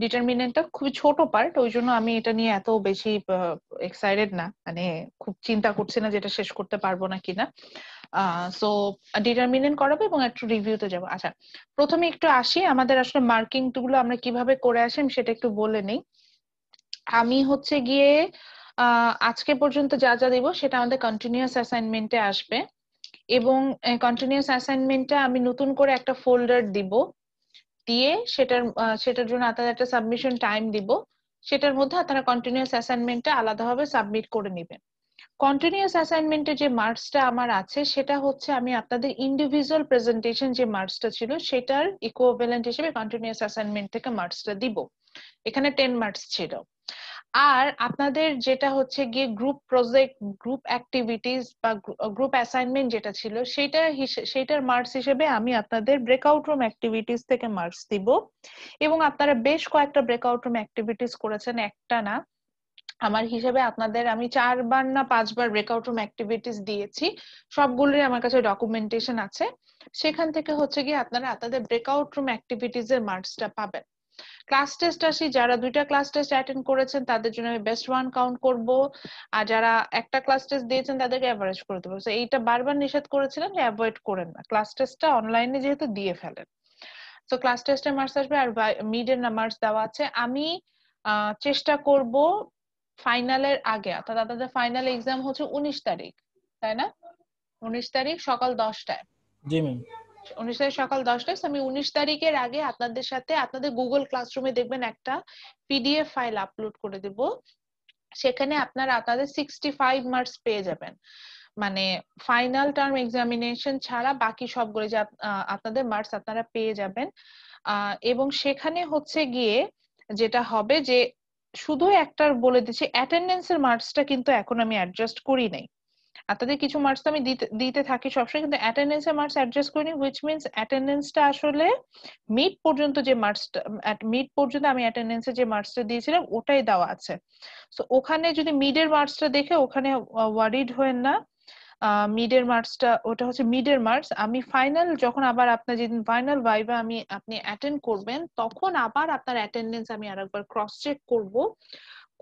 ডিটারমিনেন্টটা খুবই ছোট পার্ট, ওই জন্য আমি এটা নিয়ে এত বেশি এক্সাইটেড না, মানে খুব চিন্তা করছি না যেটা শেষ করতে পারবো না কিনা। সো ডিটারমিনেন্ট করাবো এবং একটু রিভিউতে যাবো। আচ্ছা, প্রথমে একটু আসি আমাদের আসলে মার্কিং গুলো আমরা কিভাবে করে আসি আমি সেটা একটু বলে নেই। আমি হচ্ছে গিয়ে আজকে পর্যন্ত যা যা দিব সেটা আমাদের কন্টিনিউয়াস অ্যাসাইনমেন্টে আসবে, এবং কন্টিনিউয়াস অ্যাসাইনমেন্টে আমি নতুন করে একটা ফোল্ডার দিব, দিয়ে সেটার জন্য আপনাদের একটা সাবমিশন টাইম দিব, সেটার মধ্যে আপনারা কন্টিনিউয়াস অ্যাসাইনমেন্টটা আলাদাভাবে সাবমিট করে নেবেন। কন্টিনিউয়াস অ্যাসাইনমেন্টের যে মার্কসটা আমার আছে সেটা হচ্ছে আমি আপনাদের ইন্ডিভিজুয়াল প্রেজেন্টেশন যে মার্কসটা ছিল সেটার ইকুইভ্যালেন্ট হিসেবে কন্টিনিউয়াস অ্যাসাইনমেন্ট থেকে মার্কসটা দিব। এখানে 10 মার্কস ছিল। আর আপনাদের যেটা হচ্ছে গিয়ে গ্রুপ প্রজেক্ট, গ্রুপ অ্যাক্টিভিটিস বা গ্রুপ অ্যাসাইনমেন্ট যেটা ছিল সেটার মার্কস হিসেবে আমি আপনাদের ব্রেকআউট রুম অ্যাক্টিভিটিস থেকে মার্কস দিব। এবং আপনারা বেশ কয়েকটা ব্রেকআউট রুম অ্যাক্টিভিটিস করেছেন, একটা না, আমার হিসেবে আপনাদের আমি 4বার না 5বার ব্রেকআউট রুম অ্যাক্টিভিটিস দিয়েছি, সবগুলোরই আমার কাছে ডকুমেন্টেশন আছে। সেখান থেকে হচ্ছে গিয়ে আপনারা আপনাদের ব্রেকআউট রুম অ্যাক্টিভিটিস এর মার্কসটা পাবেন। ক্লাস টেস্ট আসি, যারা 2টা ক্লাস টেস্ট অ্যাটেন্ড করেছেন তাদের জন্য আমি বেস্ট ওয়ান কাউন্ট করব, আর যারা একটা ক্লাস টেস্ট দিয়েছেন তাদেরকে অ্যাভারেজ করে দেবো। তো এইটা বারবার নিষেধ করেছিলাম যে অ্যাভয়েড করেন না, ক্লাস টেস্টটা অনলাইনে যেহেতু দিয়ে ফেলেন। তো ক্লাস টেস্টের মার্কস আসবে, আর মিডের মার্কস দেওয়া আছে। আমি চেষ্টা করব ফাইনালের আগে, অর্থাৎ আপনাদের ফাইনাল এক্সাম হচ্ছে 19 তারিখ, তাই না? 19 তারিখ সকাল 10টায়। জি ম্যাম। 19 তারিখ সকাল 10টায়। আমি 19 তারিখের আগে আপনাদের সাথে আপনাদের গুগল ক্লাসরুমে দেখবেন একটা পিডিএফ ফাইল আপলোড করে দেব, সেখানে আপনারা আপনাদের 65 মার্কস পেয়ে যাবেন। মানে ফাইনাল টার্ম এক্সামিনেশন ছাড়া বাকি সবগুলো যে আপনাদের মার্কস আপনারা পেয়ে যাবেন। এবং সেখানে হচ্ছে গিয়ে যেটা হবে যে শুধু একটা বলে দিচ্ছি, অ্যাটেন্ডেন্সের মার্কসটা কিন্তু এখন আমি অ্যাডজাস্ট করি নাই। আপনাদের কিছু মার্কস তো আমি দিতে থাকি সবসময়, কিন্তু অ্যাটেন্ডেন্সের মার্কস অ্যাডজাস্ট করিনি, হুইচ মিনস অ্যাটেন্ডেন্সটা আসলে মিড পর্যন্ত যে মার্কসটা, মিড পর্যন্ত আমি অ্যাটেন্ডেন্সে যে মার্কসটা দিয়েছিলাম ওটাই দেওয়া আছে। সো ওখানে যদি মিডের মার্কসটা দেখে ওখানে ওয়ারিড হয়েন না। মিডের মার্কসটা ওটা হচ্ছে মিডের মার্কস। আমি ফাইনাল যখন আবার আপনার যেদিন ফাইনাল ভাইভা আপনি অ্যাটেন্ড করবেন তখন আবার আপনার অ্যাটেন্ডেন্স আমি আরেকবার ক্রস চেক করব,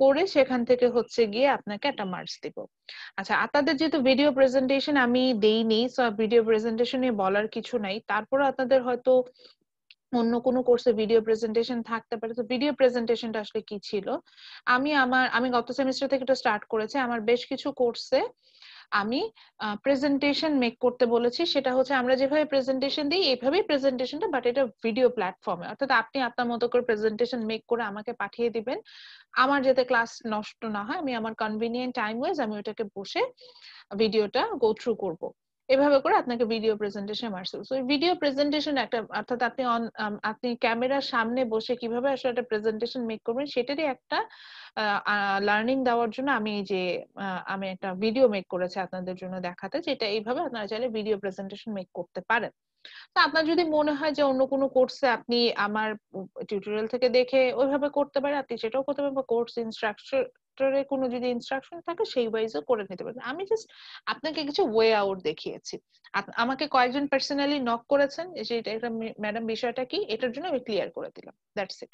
করে সেখান থেকে হচ্ছে গিয়ে আপনাকে একটা মার্কস দিব। আচ্ছা, আপনাদের যেহেতু ভিডিও প্রেজেন্টেশন আমি দেইনি, সো ভিডিও প্রেজেন্টেশন নিয়ে বলার কিছু নাই, তারপরে আপনাদের হয়তো অন্য কোনো কোর্সে ভিডিও প্রেজেন্টেশন থাকতে পারে। তো ভিডিও প্রেজেন্টেশনটা আসলে কি ছিল, আমি গত সেমিস্টার থেকে এটা স্টার্ট করেছি, আমার বেশ কিছু কোর্সে আমি প্রেজেন্টেশন মেক করতে বলেছি। সেটা হচ্ছে আমরা যেভাবে প্রেজেন্টেশন দিই এইভাবেই প্রেজেন্টেশনটা, বাট এটা ভিডিও প্ল্যাটফর্মে, অর্থাৎ আপনি আপনার মতো করে প্রেজেন্টেশন মেক করে আমাকে পাঠিয়ে দিবেন। আমার যাতে ক্লাস নষ্ট না হয়, আমি আমার কনভিনিয়েন্ট টাইম ওয়াইজ আমি ওটাকে বসে ভিডিওটা গো থ্রু করব। এভাবে করে আপনাকে ভিডিও প্রেজেন্টেশন মারছে। সো ভিডিও প্রেজেন্টেশন একটা, অর্থাৎ আপনি ক্যামেরার সামনে বসে কিভাবে আসলে একটা প্রেজেন্টেশন মেক করবেন সেটারই একটা লার্নিং দেওয়ার জন্য আমি একটা ভিডিও মেক করেছি আপনাদের জন্য দেখাতে, যেটা এইভাবে আপনারা চাইলে ভিডিও প্রেজেন্টেশন মেক করতে পারেন। তো আপনার যদি মনে হয় যে অন্য কোনো কোর্সে আপনি আমার টিউটোরিয়াল থেকে দেখে ওইভাবে করতে পারেন, আপনি সেটাও করতে পারেন, বা কোর্স ইনস্ট্রাক্টরে কোনো যদি ইনস্ট্রাকশন থাকে সেই ওয়াইজও করে নিতে পারেন। আমি জাস্ট আপনাকে কিছু ওয়ে আউট দেখিয়েছি। আমাকে কয়েকজন পার্সোনালি নক করেছেন যে এটা ম্যাডাম বিষয়টা কি, এটার জন্য আমি ক্লিয়ার করে দিলাম, দ্যাটস ইট।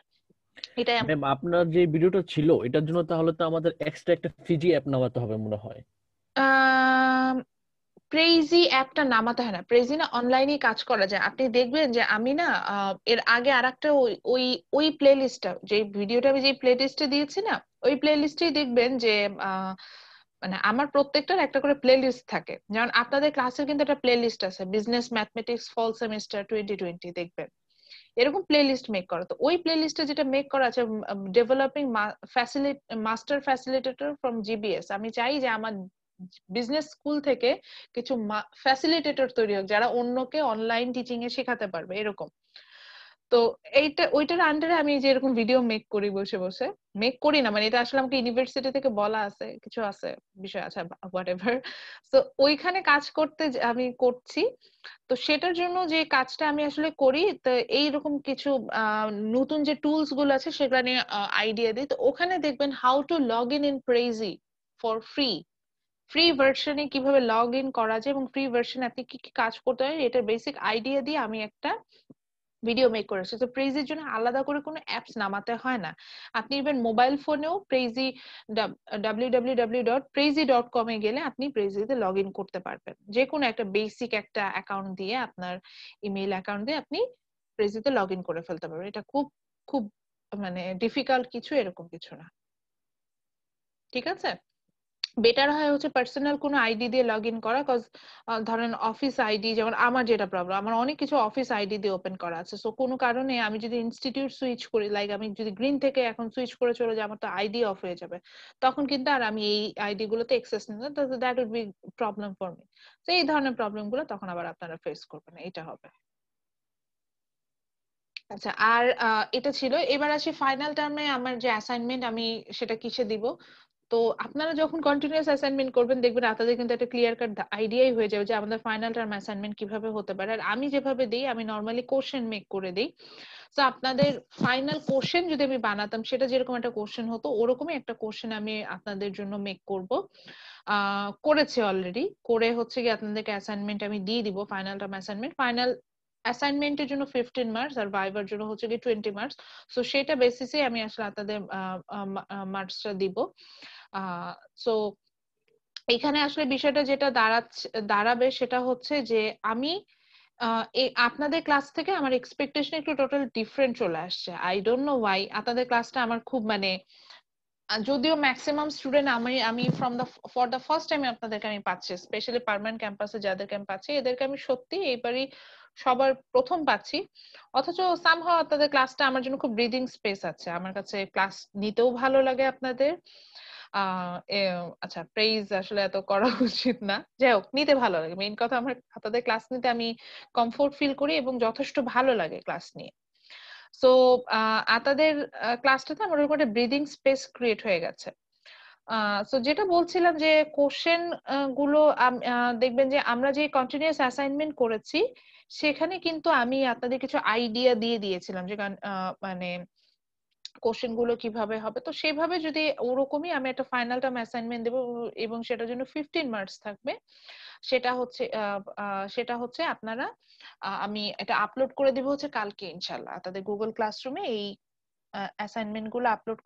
এটাই ম্যাম, আপনার যে ভিডিওটা ছিল এটার জন্য তাহলে তো আমাদের এক্সট্রা একটা ফিজি অ্যাপ নামাতে হবে মনে হয়। প্রেইজি অ্যাপটা নামাতে হয় না, প্রেইজি না অনলাইনে কাজ করা যায়। আপনি দেখবেন যে আমি না এর আগে আরেকটা ওই ওই ওই প্লে লিস্টটা, যে ভিডিওটা আমি যে প্লে লিস্টে দিয়েছি না, ওই প্লে লিস্টেই দেখবেন যে আহ, মানে আমার প্রত্যেকটার একটা করে প্লে লিস্ট থাকে। যেমন আপনাদের ক্লাসের কিন্তু একটা প্লে লিস্ট আছে, বিজনেস ম্যাথমেটিক্স ফল সেমিস্টার 2020 দেখবেন এরকম প্লে লিস্ট মেক করা। তো ওই প্লে লিস্টে যেটা মেক করা আছে, developing master facilitator from GBS, আমি চাই যে আমার বিজনেস স্কুল থেকে কিছু ফ্যাসিলিটেটর তৈরি হোক যারা অন্যকে অনলাইন টিচিং এ শেখাতে পারবে এরকম। তো ওইটার আন্ডারে আমি যে এরকম ভিডিও মেক করি, বসে বসে মেক করি না, মানে এটা আসলে আমাকে ইউনিভার্সিটি থেকে বলা আছে, কিছু আছে বিষয় আছে হোয়াটএভার। তো ওইখানে কাজ করতে আমি করছি। তো সেটার জন্য যে কাজটা আমি আসলে করি, তো এইরকম কিছু নতুন যে টুলস গুলো আছে সেগুলো নিয়ে আইডিয়া দিই। তো ওখানে দেখবেন how to log in Prezi for free, free ভার্সনে কিভাবে লগ ইন করা যায় এবং ফ্রি ভার্সনে আপনি কি কি কাজ করতে হয় এটার বেসিক আইডিয়া দিয়ে আমি একটা ভিডিও মেক করেছে। তো প্রেইজির জন্য আলাদা করে কোনো অ্যাপস নামাতে হয় না। আপনি ইভেন মোবাইল ফোনেও প্রেইজি www.prezi.com এ গেলে আপনি প্রেইজিতে লগ ইন করতে পারবেন। যে কোনো একটা বেসিক একটা অ্যাকাউন্ট দিয়ে, আপনার ইমেইল অ্যাকাউন্ট দিয়ে আপনি প্রেইজিতে লগ ইন করে ফেলতে পারবেন। এটা খুব খুব মানে ডিফিকাল্ট কিছু এরকম কিছু না। ঠিক আছে? বেটার হয় হচ্ছে পার্সোনাল কোনো আইডি দিয়ে লগ ইন করা, কজ ধরেন অফিস আইডি, যেমন আমার যেটা প্রবলেম, আমার অনেক কিছু অফিস আইডি দিয়ে ওপেন করা আছে। সো কোনো কারণে আমি যদি ইনস্টিটিউট সুইচ করি, লাইক আমি যদি গ্রিন থেকে এখন সুইচ করে চলে যাই, আমার তো আইডি অফ হয়ে যাবে। তখন কিন্তু আর আমি এই আইডি গুলোতে অ্যাক্সেস নিতে, that would be problem for me. তো এই ধরনের প্রবলেম গুলো তখন আবার আপনারা ফেস করবেন, এটা হবে। আচ্ছা, আর এটা ছিল। এবার আসি ফাইনাল টার্মে আমার যে অ্যাসাইনমেন্ট, আমি সেটা কিসে দিব। তো আপনারা যখন কন্টিনিউয়াস অ্যাসাইনমেন্ট করবেন, দেখবেন আপনাদের কিন্তু একটা ক্লিয়ার কাট আইডিয়াই হয়ে যাবে যে আমাদের ফাইনাল টার্ম অ্যাসাইনমেন্ট কিভাবে হতে পারে। আর আমি যেভাবে দিই, আমি নর্মালি কোশ্চেন মেক করে দিই। তো আপনাদের ফাইনাল কোশ্চেন যদি আমি বানাতাম, সেটা যেরকম একটা কোশ্চেন হতো, ওরকমই একটা কোশ্চেন আমি আপনাদের জন্য মেক করব। করেছি অলরেডি, করে হচ্ছে কি আপনাদেরকে অ্যাসাইনমেন্ট আমি দিয়ে দিব, ফাইনাল টার্ম অ্যাসাইনমেন্ট। ফাইনাল অ্যাসাইনমেন্টের জন্য 15 মার্কস, আর ভাইবার জন্য হচ্ছে কি 20 মার্কস। সো সেটা বেসিসে আমি আসলে আপনাদের মার্কসটা দিব। সো এখানে আসলে বিষয়টা যেটা দাঁড়াবে সেটা হচ্ছে যে আমি আপনাদের ক্লাস থেকে আমার এক্সপেকটেশন একটু টোটাল ডিফারেন্ট চলে আসছে। I don't know Y. আপনাদের ক্লাসটা আমার খুব মানে, যদিও ম্যাক্সিমাম স্টুডেন্ট আমি from the for the first time আপনাদেরকে আমি পাচ্ছি, স্পেশালি পার্মানেন্ট ক্যাম্পাসে যাদেরকে আমি পাচ্ছি, এদেরকে আমি সত্যি এইবারই সবার প্রথম পাচ্ছি। অথচ সামহাও আপনাদের ক্লাসটা আমার জন্য খুব ব্রিদিং স্পেস আছে, আমার কাছে ক্লাস নিতেও ভালো লাগে আপনাদের। আচ্ছা, প্রেইজ আসলে এত করা উচিত না, যাই হোক, নিতে ভালো লাগে। মেইন কথা, আমার আপনাদের ক্লাস নিতে আমি কমফোর্ট ফিল করি এবং যথেষ্ট ভালো লাগে ক্লাস নিয়ে। সো আপনাদের ক্লাসটাতে আমার ওরকম একটা ব্রিদিং স্পেস ক্রিয়েট হয়ে গেছে। সো যেটা বলছিলাম যে কোশ্চেন গুলো দেখবেন যে আমরা যে কন্টিনিউয়াস অ্যাসাইনমেন্ট করেছি, সেখানে কিন্তু আমি আপনাদের কিছু আইডিয়া দিয়ে দিয়েছিলাম যে মানে কোশ্চেন গুলো কিভাবে হবে। তো সেভাবে যদি ওরকমই আমি একটা ফাইনাল টার্ম অ্যাসাইনমেন্ট দেবো, এবং সেটার জন্য 15 মার্কস থাকবে। সেটা হচ্ছে আপনারা, আমি এটা আপলোড করে দিব হচ্ছে কালকে ইনশাল্লাহ আপনাদের গুগল ক্লাসরুমে। এই অ্যাসাইনমেন্ট গুলো আপলোড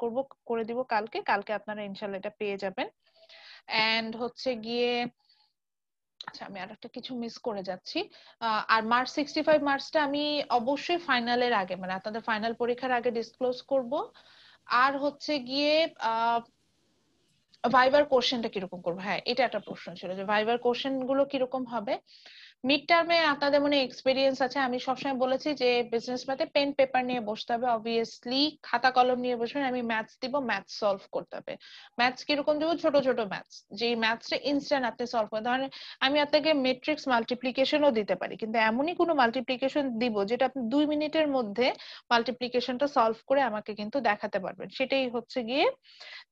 করে দিব কালকে। কালকে আপনারা ইনশাল্লাহ এটা পেয়ে যাবেন। এন্ড হচ্ছে গিয়ে, আচ্ছা, আমি আর একটা কিছু মিস করে যাচ্ছি। আর মার্চ 65 মার্কসটা আমি অবশ্যই ফাইনালের আগে, মানে আপনাদের ফাইনাল পরীক্ষার আগে ডিসক্লোজ করব। আর হচ্ছে গিয়ে ভাইবার কোশ্চেনটা কিরকম করবো, হ্যাঁ এটা একটা প্রশ্ন ছিল যে ভাইবার কোশ্চেন গুলো কিরকম হবে। মিড টার্মে আপনাদের মনে এক্সপিরিয়েন্স আছে, আমি সবসময় বলেছি যে বিজনেস ম্যাথে পেন পেপার নিয়ে বসতে হবে, অবভিয়াসলি খাতা কলম নিয়ে বসবেন। আমি ম্যাথস দিব, ম্যাথস সলভ করতে হবে। ম্যাথস কিরকম দেবো, ছোট ছোট ম্যাথস, যে ম্যাথসটা ইনস্ট্যান্ট আপনি সলভ করতে, ধরেন আমি আপনাকে ম্যাট্রিক্স মাল্টিপ্লিকেশনও দিতে পারি, কিন্তু এমনই কোনো মাল্টিপ্লিকেশন দিব যেটা আপনি 2 মিনিটের মধ্যে মাল্টিপ্লিকেশনটা সলভ করে আমাকে কিন্তু দেখাতে পারবেন, সেটাই হচ্ছে গিয়ে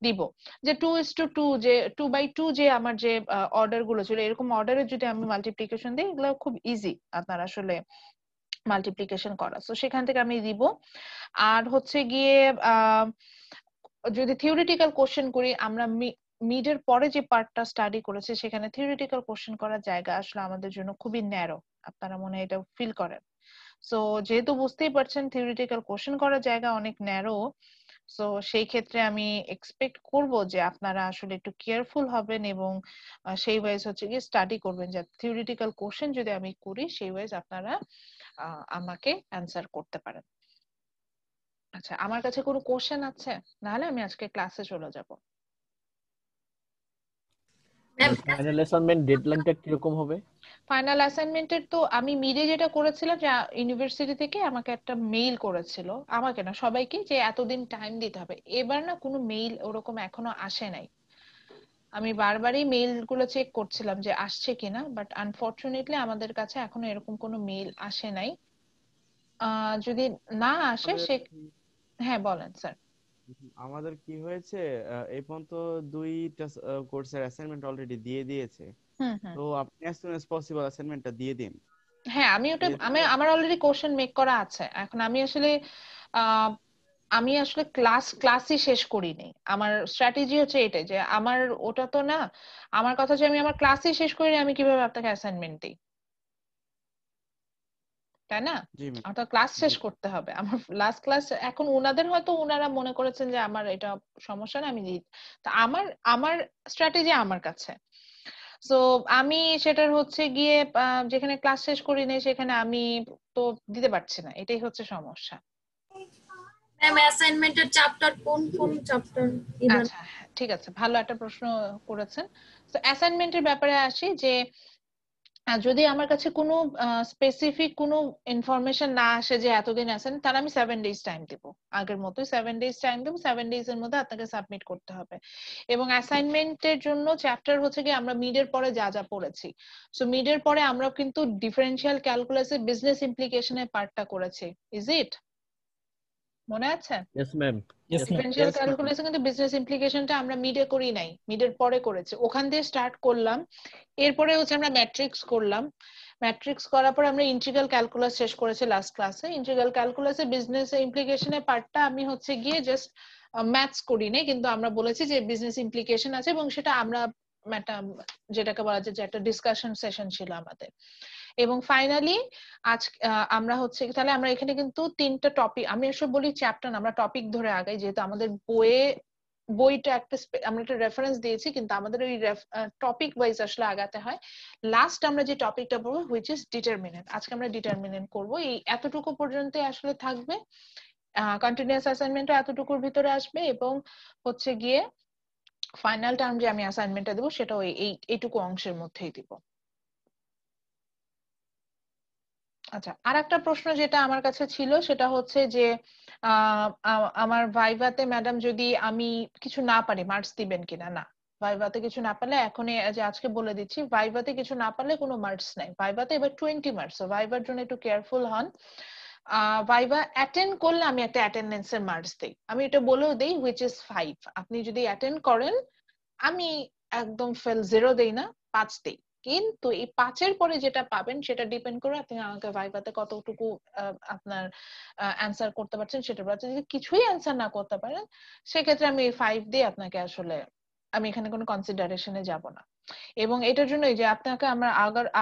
দিব। যে 2:2, যে 2/2, যে আমার যে অর্ডার গুলো ছিল, এরকম অর্ডারে যদি আমি মাল্টিপ্লিকেশন দিই, এগুলো খুব ইজি আপনার আসলে মাল্টিপ্লিকেশন করা। তো সেখান থেকে আমি দিব। আর হচ্ছে গিয়ে আহ যদি থিওরিটিক্যাল কোশ্চেন করি, আমরা মিডের পরে যে পার্টটা স্টাডি করেছে, সেখানে থিওরিটিক্যাল কোশ্চেন করার জায়গা আসলে আমাদের জন্য খুবই ন্যারো। আপনারা মনে হয় এটা ফিল করেন। সো যেহেতু বুঝতেই পারছেন থিওরিটিক্যাল কোশ্চেন করার জায়গা অনেক ন্যারো, সো সেই ক্ষেত্রে আমি এক্সপেক্ট করব যে আপনারা আসলে একটু কেয়ারফুল হবেন এবং সেই ওয়াইজ হচ্ছে কি স্টাডি করবেন, যে থিওরিটিক্যাল কোশ্চেন যদি আমি করি সেই ওয়াইজ আপনারা আমাকে অ্যান্সার করতে পারেন। আচ্ছা, আমার কাছে কোনো কোশ্চেন আছে, নাহলে আমি আজকে ক্লাসে চলে যাব। ফাইনাল অ্যাসাইনমেন্ট ডেডলাইনটা কিরকম হবে? ফাইনাল অ্যাসাইনমেন্টের তো আমি মিডে যেটা করেছিলাম, যে ইউনিভার্সিটি থেকে আমাকে একটা মেইল করেছিল, আমাকে না সবাইকে, যে এতদিন টাইম দিতে হবে। এবার না কোনো মেইল ওরকম এখনো আসে নাই। আমি বারবারই মেইল গুলো চেক করছিলাম যে আসছে কিনা, বাট আনফরচুনেটলি আমাদের কাছে এখনো এরকম কোনো মেইল আসে নাই। যদি না আসে আমাদের হ্যাঁ বলেন স্যার। আমাদের কি হয়েছে, এই পর্যন্ত 2টা কোর্সের অ্যাসাইনমেন্ট অলরেডি দিয়ে দিয়েছে। হুম হুম। তো আপনি as soon as possible অ্যাসাইনমেন্টটা দিয়ে দিন। হ্যাঁ, যেহেতু আমার অলরেডি কোশ্চেন মেক করা আছে। এখন আহ আমি আসলে ক্লাসই শেষ করিনি। আমার স্ট্র্যাটেজি হচ্ছে এটাই, যে আমার ওটা তো না, আমার কথা যে আমি আমার ক্লাসই শেষ করিনি, আমি কিভাবে আপনাকে অ্যাসাইনমেন্ট দিই। তাই না? জি ম্যাম। অর্থাৎ ক্লাস জি শেষ করতে হবে। আমার লাস্ট ক্লাস এখন ওনাদের হয়তো ওনারা মনে করেছেন যে আমার এটা সমস্যা না, আমি দিই। তা আমার আমার স্ট্র্যাটেজি আমার কাছে। সো আমি সেটার হচ্ছে গিয়ে যেখানে ক্লাস শেষ করি নাই সেখানে আমি তো দিতে পারছি না, এটাই হচ্ছে সমস্যা। ম্যাম অ্যাসাইনমেন্টের চ্যাপ্টার কোন কোন চ্যাপ্টার এবার? আচ্ছা হ্যাঁ, ঠিক আছে, ভালো একটা প্রশ্ন করেছেন। তো অ্যাসাইনমেন্টের ব্যাপারে আসি যে যদি আমার কাছে কোনো স্পেসিফিক কোনো ইনফরমেশন না আসে যে এতদিন আছেন, তাহলে আমি 7 ডেজ টাইম দিব। আগের মতোই 7 ডেজ টাইম দেবো, 7 ডেজ এর মধ্যে আপনাকে সাবমিট করতে হবে। এবং অ্যাসাইনমেন্টের জন্য চ্যাপ্টার হচ্ছে কি আমরা মিডের পরে যা যা পড়েছি, সো মিডের পরে আমরা কিন্তু ডিফারেন্সিয়াল ক্যালকুলাসে বিজনেস ইমপ্লিকেশনের পার্টটা করেছি। ইজ ইট মনে আছে? Yes ma'am. Yes, ma'am. Differential Yes, ma'am. ক্যালকুলাসে কিন্তু বিজনেস ইমপ্লিকেশনটা আমরা মিডে করি নাই, মিডের পরে করেছি। ওখান দিয়ে স্টার্ট করলাম, এরপরে হচ্ছে আমরা ম্যাট্রিক্স করলাম। ম্যাট্রিক্স করার পর আমরা ইন্টিগ্রাল ক্যালকুলাস শেষ করেছি লাস্ট ক্লাসে। ইন্টিগ্রাল ক্যালকুলাসে বিজনেস ইমপ্লিকেশনের পার্টটা আমি হচ্ছে গিয়ে জাস্ট ম্যাথস করি নাই, কিন্তু আমরা বলেছি যে বিজনেস ইমপ্লিকেশন আছে এবং সেটা আমরা যেটাকে বলা যায় যে একটা ডিসকাশন সেশন ছিল আমাদের। এবং ফাইনালি আজ আমরা হচ্ছে তাহলে আমরা এখানে কিন্তু 3টা টপিক, আমি এসব বলি চ্যাপ্টার, আমরা টপিক ধরে আগাই, যেহেতু আমাদের বইটা একটা আমরা একটা রেফারেন্স দিয়েছি, কিন্তু আমাদের ওই টপিক ওয়াইজ আসলে আগাতে হয়। লাস্ট আমরা যে টপিকটা পড়বো হুইচ ইজ ডিটারমিনেন্ট, আজকে আমরা ডিটারমিনেন্ট করব। এই এতটুকু পর্যন্ত আসলে থাকবে, কন্টিনিউয়াস অ্যাসাইনমেন্টও এতটুকুর ভিতরে আসবে, এবং হচ্ছে গিয়ে ফাইনাল টার্ম যে আমি অ্যাসাইনমেন্টটা দেবো সেটা ওই এইটুকু অংশের মধ্যেই দিব। আচ্ছা, আর একটা প্রশ্ন যেটা আমার কাছে ছিল সেটা হচ্ছে যে আমার ভাইভাতে ম্যাডাম যদি আমি কিছু না পারি মার্কস দিবেন কিনা। না, ভাইভাতে কিছু না পারলে এখনই যে আজকে বলে দিচ্ছি, ভাইভাতে কিছু না পারলে কোনো মার্কস নাই। ভাইভাতে এবার 20 মার্কস, ভাইভার জন্য একটু কেয়ারফুল হন। ভাইভা অ্যাটেন্ড করলে আমি একটা অ্যাটেন্ডেন্সের মার্কস দেই, আমি এটা বলেও দেই হুইচ ইজ 5। আপনি যদি অ্যাটেন্ড করেন আমি একদম ফেল 0 দেই না, 5 দেই। কিন্তু এই 5-এর পরে যেটা পাবেন সেটা ডিপেন্ড করে আপনি আমাকে ভাইভাতে কতটুকু আপনার অ্যান্সার করতে পারছেন সেটার উপর। যদি কিছুই অ্যান্সার না করতে পারেন সেক্ষেত্রে আমি 5 দিয়ে আপনাকে আসলে আমি এখানে কোনো কনসিডারেশনে যাব না। এবং এটার জন্য যে আপনাকে আমরা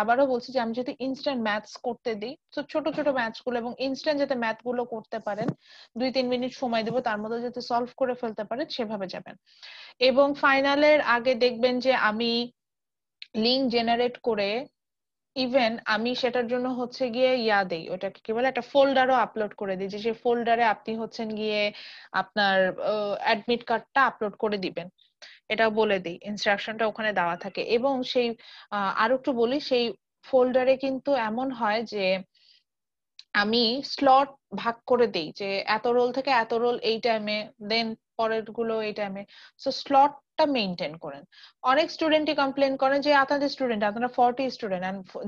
আবারও বলছি যে আমি যদি ইনস্ট্যান্ট ম্যাথস করতে দিই, তো ছোট ছোট ম্যাথস গুলো এবং ইনস্ট্যান্ট যাতে ম্যাথ গুলো করতে পারেন, 2-3 মিনিট সময় দেবো, তার মধ্যে যাতে সলভ করে ফেলতে পারেন সেভাবে যাবেন। এবং ফাইনালের আগে দেখবেন যে আমি লিঙ্ক জেনারেট করে ইভেন আমি সেটার জন্য হচ্ছে গিয়ে দেই, ওটাকে কি বলে একটা ফোল্ডারও আপলোড করে দিই, যে সেই ফোল্ডারে আপনি হচ্ছেন গিয়ে আপনার অ্যাডমিট কার্ডটা আপলোড করে দিবেন, এটাও বলে দিই, ইনস্ট্রাকশনটা ওখানে দেওয়া থাকে। এবং সেই আরো একটু বলি, সেই ফোল্ডারে কিন্তু এমন হয় যে আমি স্লট ভাগ করে দেই, যে এত রোল থেকে এত রোল এই টাইমে, দেন পরের গুলো এই টাইমে। সো স্লটটা মেইনটেইন করেন। অনেক স্টুডেন্টই কমপ্লেন করেন যে আপনাদের স্টুডেন্ট, আপনারা 40 স্টুডেন্ট,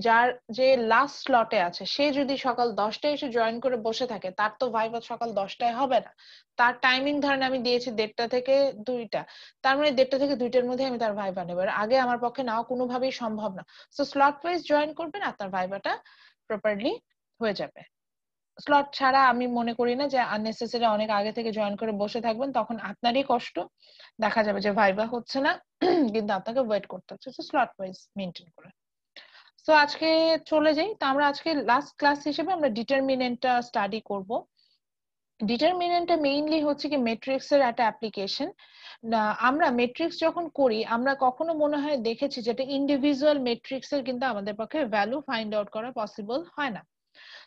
যার যে লাস্ট স্লটে আছে সে যদি সকাল 10টায় এসে জয়েন করে বসে থাকে, তার তো ভাইভা সকাল 10টায় হবে না। তার টাইমিং ধরেন আমি দিয়েছি 1:30 থেকে 2টা, তার মানে 1:30 থেকে 2টার মধ্যে আমি তার ভাইভা নেব, এর আগে আমার পক্ষে নাও কোনোভাবেই সম্ভব না। সো স্লট ওয়াইজ জয়েন করবেন, আপনার ভাইভাটা প্রপারলি হয়ে যাবে। স্লট ছাড়া আমি মনে করি না যে আননেসেসারি অনেক আগে থেকে জয়েন করে বসে থাকবেন, তখন আপনারই কষ্ট, দেখা যাবে যে ভাইভা হচ্ছে না কিন্তু আপনাকে ওয়েট করতে হচ্ছে। স্লট ওয়াইজ মেইনটেইন করে। সো আজকে চলে যাই, তো আমরা আজকে লাস্ট ক্লাস হিসেবে আমরা ডিটারমিনেন্টটা স্টাডি করব। ডিটারমিনেন্টটা মেইনলি হচ্ছে কি ম্যাট্রিক্স এর একটা অ্যাপ্লিকেশন। আমরা ম্যাট্রিক্স যখন করি আমরা কখনো মনে হয় দেখেছি যেটা ইন্ডিভিজুয়াল ম্যাট্রিক্স এর কিন্তু আমাদের পক্ষে ভ্যালু ফাইন্ড আউট করা পসিবল হয় না।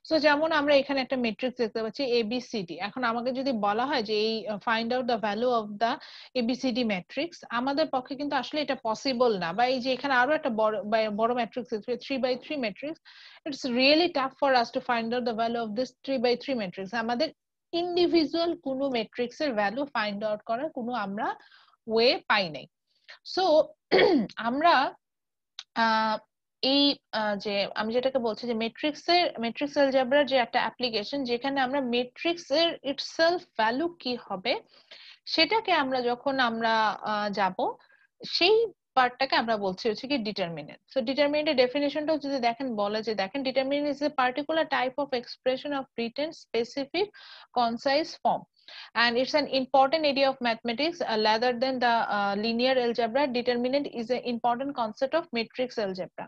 সো যেমন আমরা এখানে একটা ম্যাট্রিক্স দেখতে পাচ্ছি এবিসিডি। এখন আমাকে যদি বলা হয় যে এই find out the value of the ABCD matrix, আমাদের পক্ষে কিন্তু আসলে এটা পসিবল না। বা এই যে এখানে আরো একটা বড় matrix 3x3 matrix, it's really tough for us to find out the value of this 3x3 matrix. আমাদের ইন্ডিভিজুয়াল কোনো ম্যাট্রিক্স এর ভ্যালু ফাইন্ড আউট করার কোনো আমরা ওয়ে পাই নাই। সো আমরা এই যে আমি যেটাকে বলছি যে ম্যাট্রিক্স অ্যালজেব্রার যে একটা অ্যাপ্লিকেশন, যেখানে আমরা ম্যাট্রিক্স এর ইটসেলফ ভ্যালু কি হবে সেটাকে আমরা যখন আমরা যাব, সেই পার্টটাকে আমরা বলছি হচ্ছে কি ডিটারমিনেন্ট। সো ডিটারমিনেন্টের ডেফিনিশনটাও যদি দেখেন, বলে যে দেখেন determinant is a particular type of expression of written specific concise form. and it's an important area of mathematics. Rather than the linear algebra, determinant is an important concept of matrix algebra.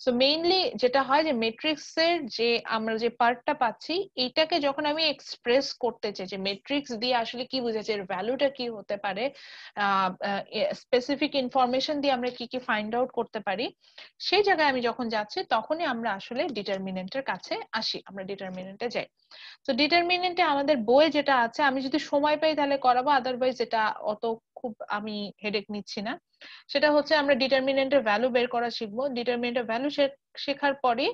So mainly যেটা হয় যে ম্যাট্রিক্সের যে আমরা যে পার্টটা পাচ্ছি এটাকে যখন আমি এক্সপ্রেস করতে চাই যে ম্যাট্রিক্স দিয়ে আসলে কি বোঝাচ্ছে, এর ভ্যালুটা কি হতে পারে, স্পেসিফিক ইনফরমেশন দিয়ে আমরা কি কি ফাইন্ড আউট করতে পারি, সেই জায়গায় আমি যখন যাচ্ছি তখনই আমরা আসলে ডিটারমিনেন্টের কাছে আসি, আমরা ডিটারমিনেন্টে যাই। তো ডিটারমিনেন্টে আমাদের বই যেটা আছে, আমি যদি সময় পাই তাহলে করাবো, আদারওয়াইজ এটা অত খুব আমি হেডেক নিচ্ছি না। সেটা হচ্ছে আমরা ডিটারমিনেন্টের ভ্যালু বের করা শিখবো। ডিটারমিনেন্টের ভ্যালু শেখার পরে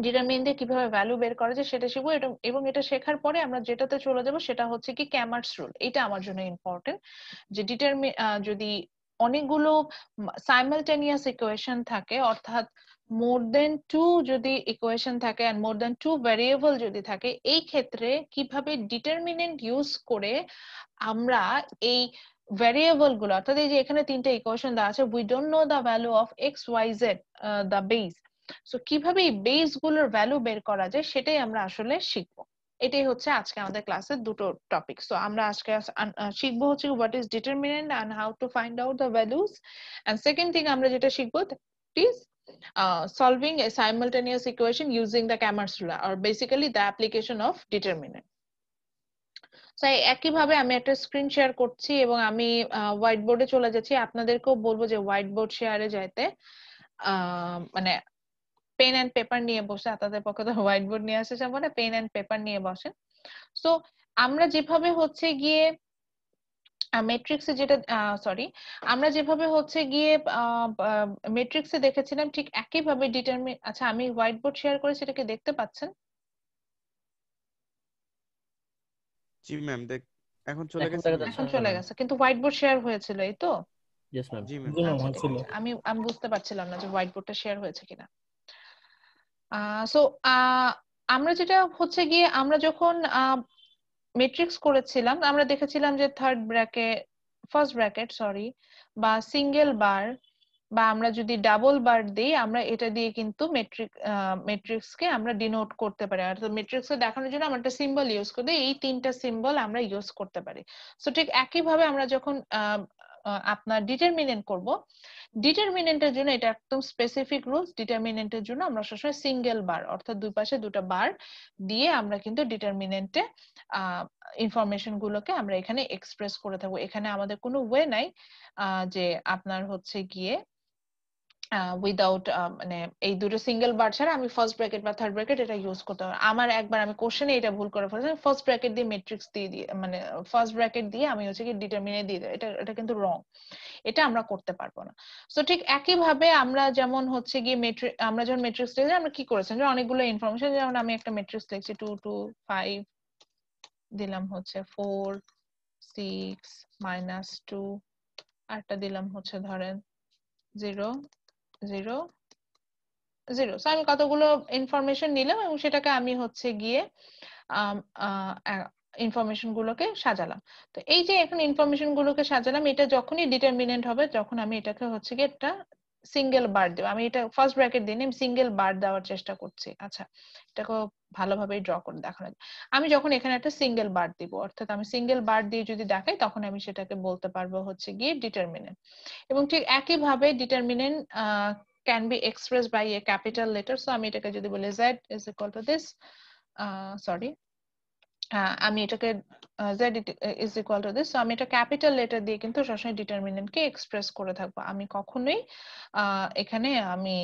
ডিটারমিনেন্টে কিভাবে ভ্যালু বের করা যায় সেটা শিখবো, এবং এটা শেখার পরে আমরা যেটাতে চলে যাব সেটা হচ্ছে কি ক্যামার্স রুল। এটা আমার জন্য ইম্পর্টেন্ট যে যদি অনেকগুলো সাইমালটেনিয়াস ইকুয়েশন থাকে, অর্থাৎ মোর দেন টু যদি ইকুয়েশন থাকে and more than two variable যদি থাকে, এই ক্ষেত্রে কিভাবে ডিটারমিনেন্ট ইউজ করে আমরা এই ভ্যারিয়েবল গুলো, অর্থাৎ এই যে এখানে তিনটা ইকুয়েশন দেওয়া আছে, we don't know the value of X Y Z, the base. So কিভাবে এই বেস গুলোর ভ্যালু বের করা যায় সেটাই আমরা আসলে শিখবো। এটাই হচ্ছে আজকে আমাদের ক্লাসের দুটো টপিক। সো আমরা আজকে শিখবো হচ্ছে what is determinant and how to find out the values, and second thing আমরা যেটা শিখবো is solving a simultaneous equation using the Cramer's rule, or basically the application of determinant. একইভাবে আমি একটা স্ক্রিন শেয়ার করছি এবং আমি হোয়াইট বোর্ডে চলে যাচ্ছি। আপনাদেরকেও বলবো যে হোয়াইট বোর্ড শেয়ারে যাইতে মানে পেন এন্ড পেপার নিয়ে বসে, আপনাদের পক্ষে তো হোয়াইট বোর্ড নিয়ে আসা যাবে না, পেন এন্ড পেপার নিয়ে বসেন। সো আমরা যেভাবে হচ্ছে গিয়ে ম্যাট্রিক্সে যেটা আমরা যেভাবে হচ্ছে গিয়ে ম্যাট্রিক্সে দেখেছিলাম ঠিক একইভাবে আচ্ছা আমি হোয়াইট বোর্ড শেয়ার করে সেটাকে দেখতে পাচ্ছেন? জি ম্যাম, এখন চলে এখন গেছে দেখা ম্যাম। যাচ্ছে এখন না চলে ম্যাম। গেছে, কিন্তু হোয়াইট বোর্ড শেয়ার হয়েছিল এই তো? Yes ma'am. জি ম্যাম। জি ম্যাম আচ্ছা ঠিক হয়েছিল। আছে, আমি বুঝতে পারছিলাম না যে হোয়াইট বোর্ডটা শেয়ার হয়েছে কিনা। সো আমরা যেটা হচ্ছে গিয়ে আমরা যখন ম্যাট্রিক্স করেছিলাম আমরা দেখেছিলাম যে ফার্স্ট ব্র্যাকেট বা সিঙ্গেল বার বা আমরা যদি ডাবল বার দিই, আমরা এটা দিয়ে কিন্তু ম্যাট্রিক্স কে আমরা ডিনোট করতে পারি। অর্থাৎ ম্যাট্রিক্স কে দেখানোর জন্য আমরা একটা সিম্বল ইউজ করে দিই, এই তিনটা সিম্বল আমরা ইউজ করতে পারি। সো ঠিক একইভাবে আমরা যখন আপনার ডিটারমিনেন্ট করব, ডিটারমিনেন্টের জন্য এটা একদম স্পেসিফিক রুলস। ডিটারমিনেন্টের জন্য আমরা সবসময় সিঙ্গেল বার, অর্থাৎ দুই পাশে দুটো বার দিয়ে আমরা কিন্তু ডিটারমিনেন্টে ইনফরমেশন গুলোকে আমরা এখানে এক্সপ্রেস করে থাকবো। এখানে আমাদের কোনো ওয়ে নাই যে আপনার হচ্ছে গিয়ে উইদাউট মানে এই দুটো সিঙ্গেল বার ছাড়া আমি ফার্স্ট ব্র্যাকেট বা থার্ড ব্র্যাকেট এটা ইউজ করতে পারবো। আমার একবার আমি কোশ্চেনে এটা ভুল করে ফেলেছি, ফার্স্ট ব্র্যাকেট দিয়ে ম্যাট্রিক্স দিয়ে মানে ফার্স্ট ব্র্যাকেট দিয়ে আমি হচ্ছে কি ডিটারমিনেন্ট দিয়ে দেবো, এটা কিন্তু রং, এটা আমরা করতে পারবো না। সো ঠিক একইভাবে আমরা যেমন হচ্ছে গিয়ে আমরা যখন ম্যাট্রিক্স লিখছি আমরা কি করেছি, যে অনেকগুলো ইনফরমেশন, যেমন আমি একটা ম্যাট্রিক্স লিখছি 2 2 5 দিলাম হচ্ছে 4 6 -2, আরটা দিলাম হচ্ছে ধরেন 0 0 0। সো আমি কতগুলো ইনফরমেশন নিলাম এবং সেটাকে আমি হচ্ছে গিয়ে ইনফরমেশন গুলোকে সাজালাম। তো এই যে এখন ইনফরমেশন গুলোকে সাজালাম, এটা যখনই ডিটারমিনেন্ট হবে তখন আমি এটাকে হচ্ছে গিয়ে একটা সিঙ্গেল বার দেব। আমি এটা ফার্স্ট ব্র্যাকেট দিয়ে আমি সিঙ্গেল বার দেওয়ার চেষ্টা করছি। আচ্ছা, এটাকে ভালোভাবে ড্র করে দেখানো যায়। আমি যখন এখানে একটা সিঙ্গেল বার দিব, অর্থাৎ আমি সিঙ্গেল বার দিয়ে যদি দেখাই তখন আমি সেটাকে বলতে পারবো হচ্ছে গিয়ে ডিটারমিনেন্ট। এবং ঠিক একইভাবে determinant can be expressed by a capital letter. So আমি এটাকে যদি বলি z is equal to this, sorry, আমি এটাকে z is equal to this, so আমি এটা ক্যাপিটাল লেটার দিয়ে কিন্তু সবসময় ডিটারমিনেন্ট কে এক্সপ্রেস করে থাকবো। আমি কখনোই এখানে আমি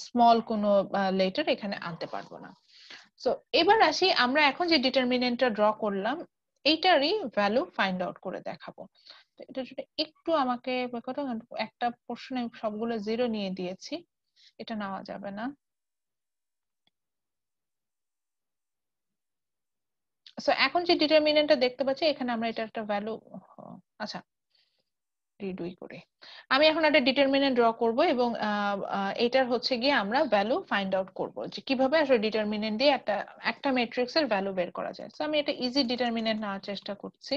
স্মল কোনো লেটার এখানে আনতে পারবো না। সো এবার আসি, আমরা এখন যে ডিটারমিনেন্টটা ড্র করলাম এইটারই ভ্যালু ফাইন্ড আউট করে দেখাবো। তো এটার জন্য একটু আমাকে একটা পোর্শনে সবগুলো জিরো নিয়ে দিয়েছি, এটা নেওয়া যাবে না। সো এখন যে ডিটারমিনেন্টটা দেখতে পাচ্ছি এখানে আমরা এটা একটা ভ্যালু, আচ্ছা রিডুই করে আমি এখন একটা ডিটারমিনেন্ট ড্র করব এবং এটার হচ্ছে গিয়ে আমরা ভ্যালু ফাইন্ড আউট করব যে কিভাবে আসলে ডিটারমিনেন্ট দিয়ে একটা ম্যাট্রিক্সের ভ্যালু বের করা যায়। সো আমি এটা ইজি ডিটারমিনেন্ট নেওয়ার চেষ্টা করছি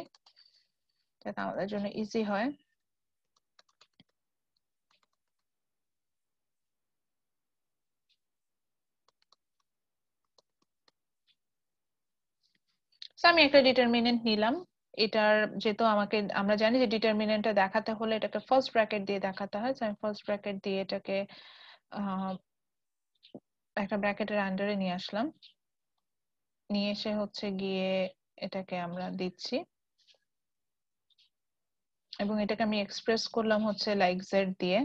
যাতে আমাদের জন্য ইজি হয়। আমি একটা ডিটারমিনেন্ট নিলাম। এটার যেহেতু আমরা জানি যে ডিটারমিনেন্টটা দেখাতে হলে এটাকে ফার্স্ট ব্র্যাকেট দিয়ে দেখাতে হয়, আমি ফার্স্ট ব্র্যাকেট দিয়ে এটাকে একটা ব্র্যাকেটের আন্ডারে নিয়ে আসলাম, নিয়ে এসে হচ্ছে গিয়ে এটাকে আমরা দিচ্ছি এবং এটাকে আমি এক্সপ্রেস করলাম হচ্ছে লাইক জেড দিয়ে,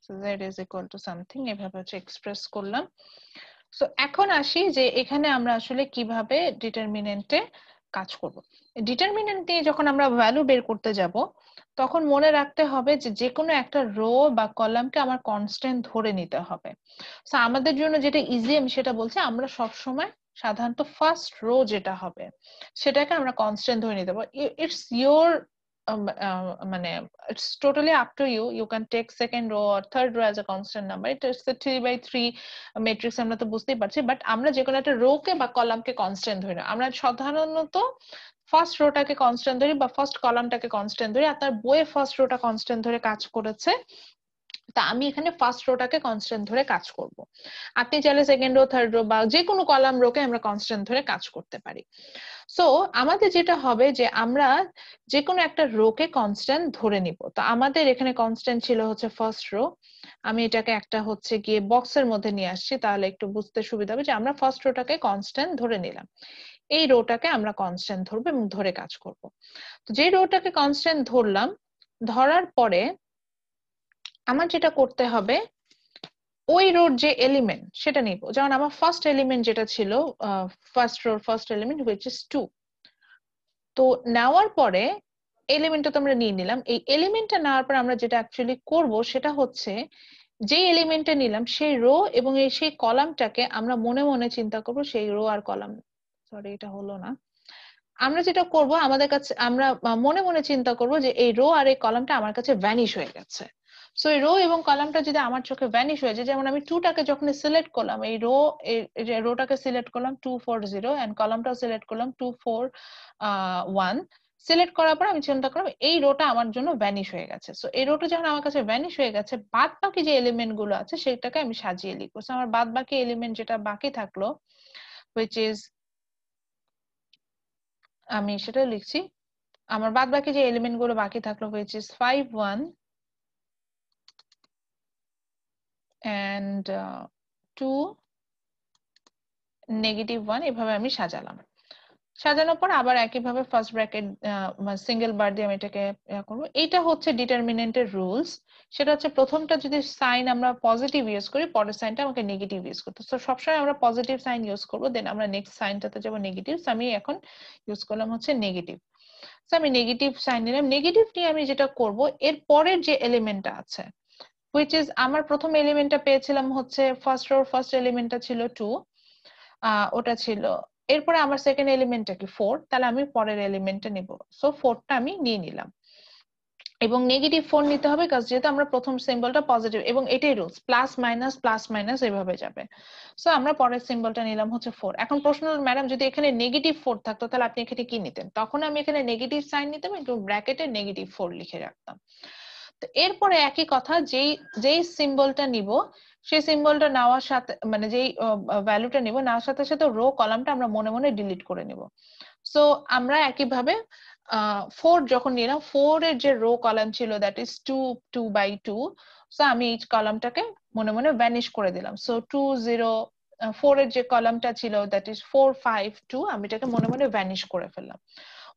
z is equal to something, এভাবে হচ্ছে এক্সপ্রেস করলাম। সো এখন আসি যে এখানে আমরা আসলে কিভাবে ডিটারমিনেন্টে কাজ করব। ডিটারমিনেন্ট দিয়ে যখন আমরা ভ্যালু বের করতে যাব তখন মনে রাখতে হবে যে যে কোনো একটা রো বা কলামকে আমার কনস্ট্যান্ট ধরে নিতে হবে। সো আমাদের জন্য যেটা ইজি, আমি সেটা বলছি, আমরা সব সময় সাধারণত ফার্স্ট রো যেটা হবে সেটাকে আমরা কনস্ট্যান্ট ধরে নিতে পারবো। ইটস ইয়োর মানে it's totally up to you. You can take second row or third row as a constant number. It's a 3 by 3 matrix, আমরা তো বুঝতেই পারছি, বাট আমরা যে কোনো একটা রো কে বা কলামকে কনস্ট্যান্ট ধরি না। আমরা সাধারণত ফার্স্ট রোটাকে কনস্ট্যান্ট ধরি বা ফার্স্ট কলামটাকে কনস্ট্যান্ট ধরি। আপনার বইয়ে ফার্স্ট রোটা কনস্ট্যান্ট ধরে কাজ করেছে, তা আমি এখানে ফার্স্ট রোটাকে কনস্ট্যান্ট ধরে কাজ করব। আপনি চাইলে সেকেন্ড রো, থার্ড রো বা যে কোনো কলাম রোকে আমরা কনস্ট্যান্ট ধরে কাজ করতে পারি। সো আমাদের যেটা হবে যে আমরা যে কোনো একটা রোকে কনস্ট্যান্ট ধরে নিব। তো আমাদের এখানে কনস্ট্যান্ট ছিল হচ্ছে ফার্স্ট রো, আমি এটাকে একটা হচ্ছে গিয়ে বক্সের মধ্যে নিয়ে আসছি, তাহলে একটু বুঝতে সুবিধা হবে যে আমরা ফার্স্ট রোটাকে কনস্ট্যান্ট ধরে নিলাম, এই রোটাকে আমরা কনস্ট্যান্ট ধরবো এবং ধরে কাজ করব। তো যে রোটাকে কনস্ট্যান্ট ধরলাম, ধরার পরে আমার যেটা করতে হবে ওই রোর যে এলিমেন্ট সেটা নিব। যেমন আমার ফার্স্ট এলিমেন্ট যেটা ছিল first row first element which is 2। তো নেওয়ার পরে এলিমেন্টটা তো আমরা নিয়ে নিলাম। এই এলিমেন্টটা নেওয়ার পর আমরা যেটা অ্যাকচুয়ালি করব সেটা হচ্ছে যে এলিমেন্টটা নিলাম সেই রো এবং সেই কলামটাকে আমরা মনে মনে চিন্তা করব, সেই রো আর কলাম, সরি এটা হলো না, আমরা যেটা করব আমাদের কাছে আমরা মনে মনে চিন্তা করব যে এই রো আর এই কলামটা আমার কাছে ভ্যানিশ হয়ে গেছে। সো এই রো এবং কলামটা যদি আমার চোখে ভ্যানিশ হয়ে যায়, যেমন আমি 2 টাকে যখন সিলেক্ট করলাম, এই রোটাকে সিলেক্ট করলাম 2 4 0 এন্ড কলামটাও সিলেক্ট করলাম 2 4 1, সিলেক্ট করার পর আমি চিন্তা করলাম এই রোটা আমার জন্য ভ্যানিশ হয়ে গেছে। সো এই রোটা যখন আমার কাছে ভ্যানিশ হয়ে গেছে, বাদ বাকি যে এলিমেন্ট গুলো আছে সেটাকে আমি সাজিয়ে লিখবো। সো আমার বাদ বাকি এলিমেন্ট যেটা বাকি থাকলো which is, আমি সেটা লিখছি, আমার বাদ বাকি যে এলিমেন্ট গুলো বাকি থাকলো which is 5 1 and 2 -1, এভাবে আমি সাজালাম। সাজানোর পর আবার একইভাবে ফার্স্ট ব্র্যাকেট সিঙ্গেল বার দিয়ে আমি এটাকে করবো। এটা হচ্ছে ডিটারমিনেন্টের রুলস। সেটা হচ্ছে প্রথমটা যদি সাইন আমরা পজিটিভ ইউজ করি, পরের সাইনটা আমাকে নেগেটিভ ইউজ করতে। তো সবসময় আমরা পজিটিভ সাইন ইউজ করবো, দেন আমরা নেক্সট সাইনটাতে যাবো নেগেটিভ। আমি এখন ইউজ করলাম হচ্ছে নেগেটিভ। আমি নেগেটিভ সাইন নিলাম। নেগেটিভ নিয়ে আমি যেটা করব, এর পরের যে এলিমেন্টটা আছে which is, আমার প্রথম এলিমেন্টটা পেয়েছিলাম হচ্ছে ফার্স্ট রোর ফার্স্ট এলিমেন্টটা ছিল 2, ওটা ছিল। এরপরে আমার সেকেন্ড এলিমেন্টটা কি 4, তাহলে আমি পরের এলিমেন্টটা নিব। সো 4টা আমি নিয়ে নিলাম এবং নেগেটিভ 4 নিতে হবে কারণ যেহেতু আমরা প্রথম সিম্বলটা পজিটিভ, এবং এটাই রুলস, প্লাস মাইনাস এভাবে যাবে। সো আমরা পরের সিম্বলটা নিলাম হচ্ছে 4। এখন প্রশ্ন হলো, ম্যাডাম যদি এখানে নেগেটিভ 4 থাকতো তাহলে আপনি এখানে কি নিতেন? তখন আমি এখানে নেগেটিভ সাইন নিতাম এবং ব্র্যাকেটে নেগেটিভ 4 লিখে রাখতাম। তো এরপরে একই কথা, যেই সিম্বলটা নিব সেই সিম্বলটা নেওয়ার সাথে, মানে যেই ভ্যালুটা নিব নেওয়ার সাথে সাথে রো কলামটা আমরা মনে মনে ডিলিট করে নিব। সো আমরা একইভাবে 4 যখন নিলাম, 4 এর যে রো কলাম ছিল দ্যাট ইজ 2 by 2, সো আমি এই কলামটাকে মনে মনে ভ্যানিশ করে দিলাম। সো 2 0 4 এর যে কলামটা ছিল দ্যাট ইজ 4 5 2, আমি এটাকে মনে মনে ভ্যানিশ করে ফেললাম।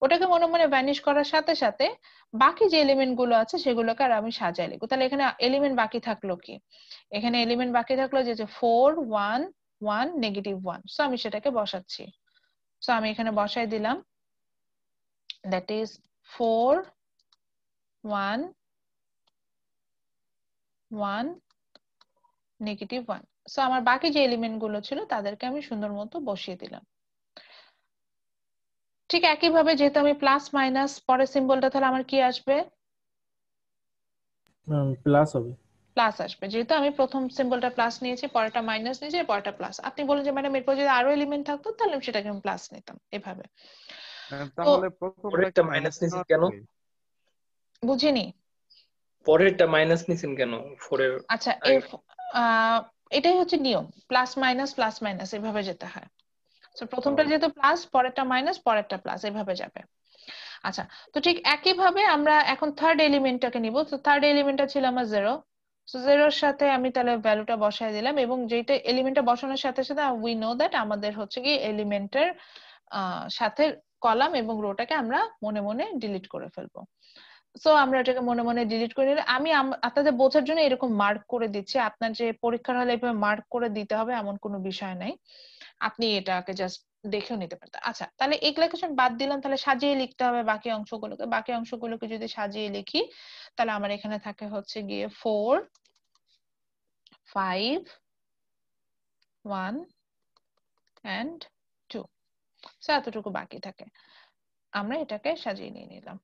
ওটাকে মনে মনে ভ্যানিশ করার সাথে সাথে বাকি যে এলিমেন্ট গুলো আছে সেগুলোকে আর আমি সাজাই লিখবো। তাহলে এখানে এলিমেন্ট বাকি থাকলো কি? এখানে এলিমেন্ট বাকি থাকলো যে 4 1 1 -1। সো আমি সেটাকে বসাচ্ছি। সো আমি এখানে বসাই দিলাম that is 4 1 1 -1। সো আমার বাকি যে এলিমেন্ট গুলো ছিল তাদেরকে আমি সুন্দর মতো বসিয়ে দিলাম। ঠিক একইভাবে যেহেতু আমি প্লাস মাইনাস পরের সিম্বলটা, তাহলে আমার কি আসবে? প্লাস হবে। প্লাস আসবে, যেহেতু আমি প্রথম সিম্বলটা প্লাস নিয়েছি, পরেরটা মাইনাস নিয়েছি, পরেরটা প্লাস। আপনি বলেন যে ম্যাডাম এরপর যদি আরো এলিমেন্ট থাকতো তাহলে আমি সেটাকে আমি প্লাস নিতাম, এভাবে। তাহলে প্রথমটা পরেরটা কি মাইনাস প্লাস নিছেন নেওয়া কেন? যাবে? বুঝিনি। পরেরটা মাইনাস নিছেন কেন? 4 এর আচ্ছা, এটাই হচ্ছে নিয়ম, প্লাস মাইনাস এভাবে যেতে হয়। সো প্রথমটা যেহেতু প্লাস, পরেরটা মাইনাস, পরেরটা প্লাস, এভাবে যাবে। আচ্ছা, তো ঠিক একইভাবে আমরা এখন থার্ড এলিমেন্টটাকে নিব। তো থার্ড এলিমেন্টটা ছিল আমার 0, সো 0-র সাথে আমি তাহলে ভ্যালুটা বসাই দিলাম, এবং যেটা এলিমেন্টটা বসানোর সাথে সাথে উই নো দ্যাট আমাদের হচ্ছে কি এলিমেন্টের সাথে কলাম এবং রোটাকে আমরা মনে মনে ডিলিট করে ফেলবো। সো আমরা এটাকে মনে মনে ডিলিট করে নিলে, আমি আপনাদের বোঝার জন্য এরকম মার্ক করে দিচ্ছি। আপনার যে পরীক্ষার হলে এভাবে মার্ক করে দিতে হবে এমন কোনো বিষয় নাই, আপনি এটাকে জাস্ট দেখেও নিতে পারতেন। আচ্ছা, তাহলে এগুলা কিছু বাদ দিলাম, তাহলে সাজিয়ে লিখতে হবে বাকি অংশগুলোকে। বাকি অংশগুলোকে যদি সাজিয়ে লিখি, তাহলে আমার এখানে থাকে হচ্ছে গিয়ে 4, 5, 1 and 2। সো এতটুকু বাকি থাকে, আমরা এটাকে সাজিয়ে নিয়ে নিলাম।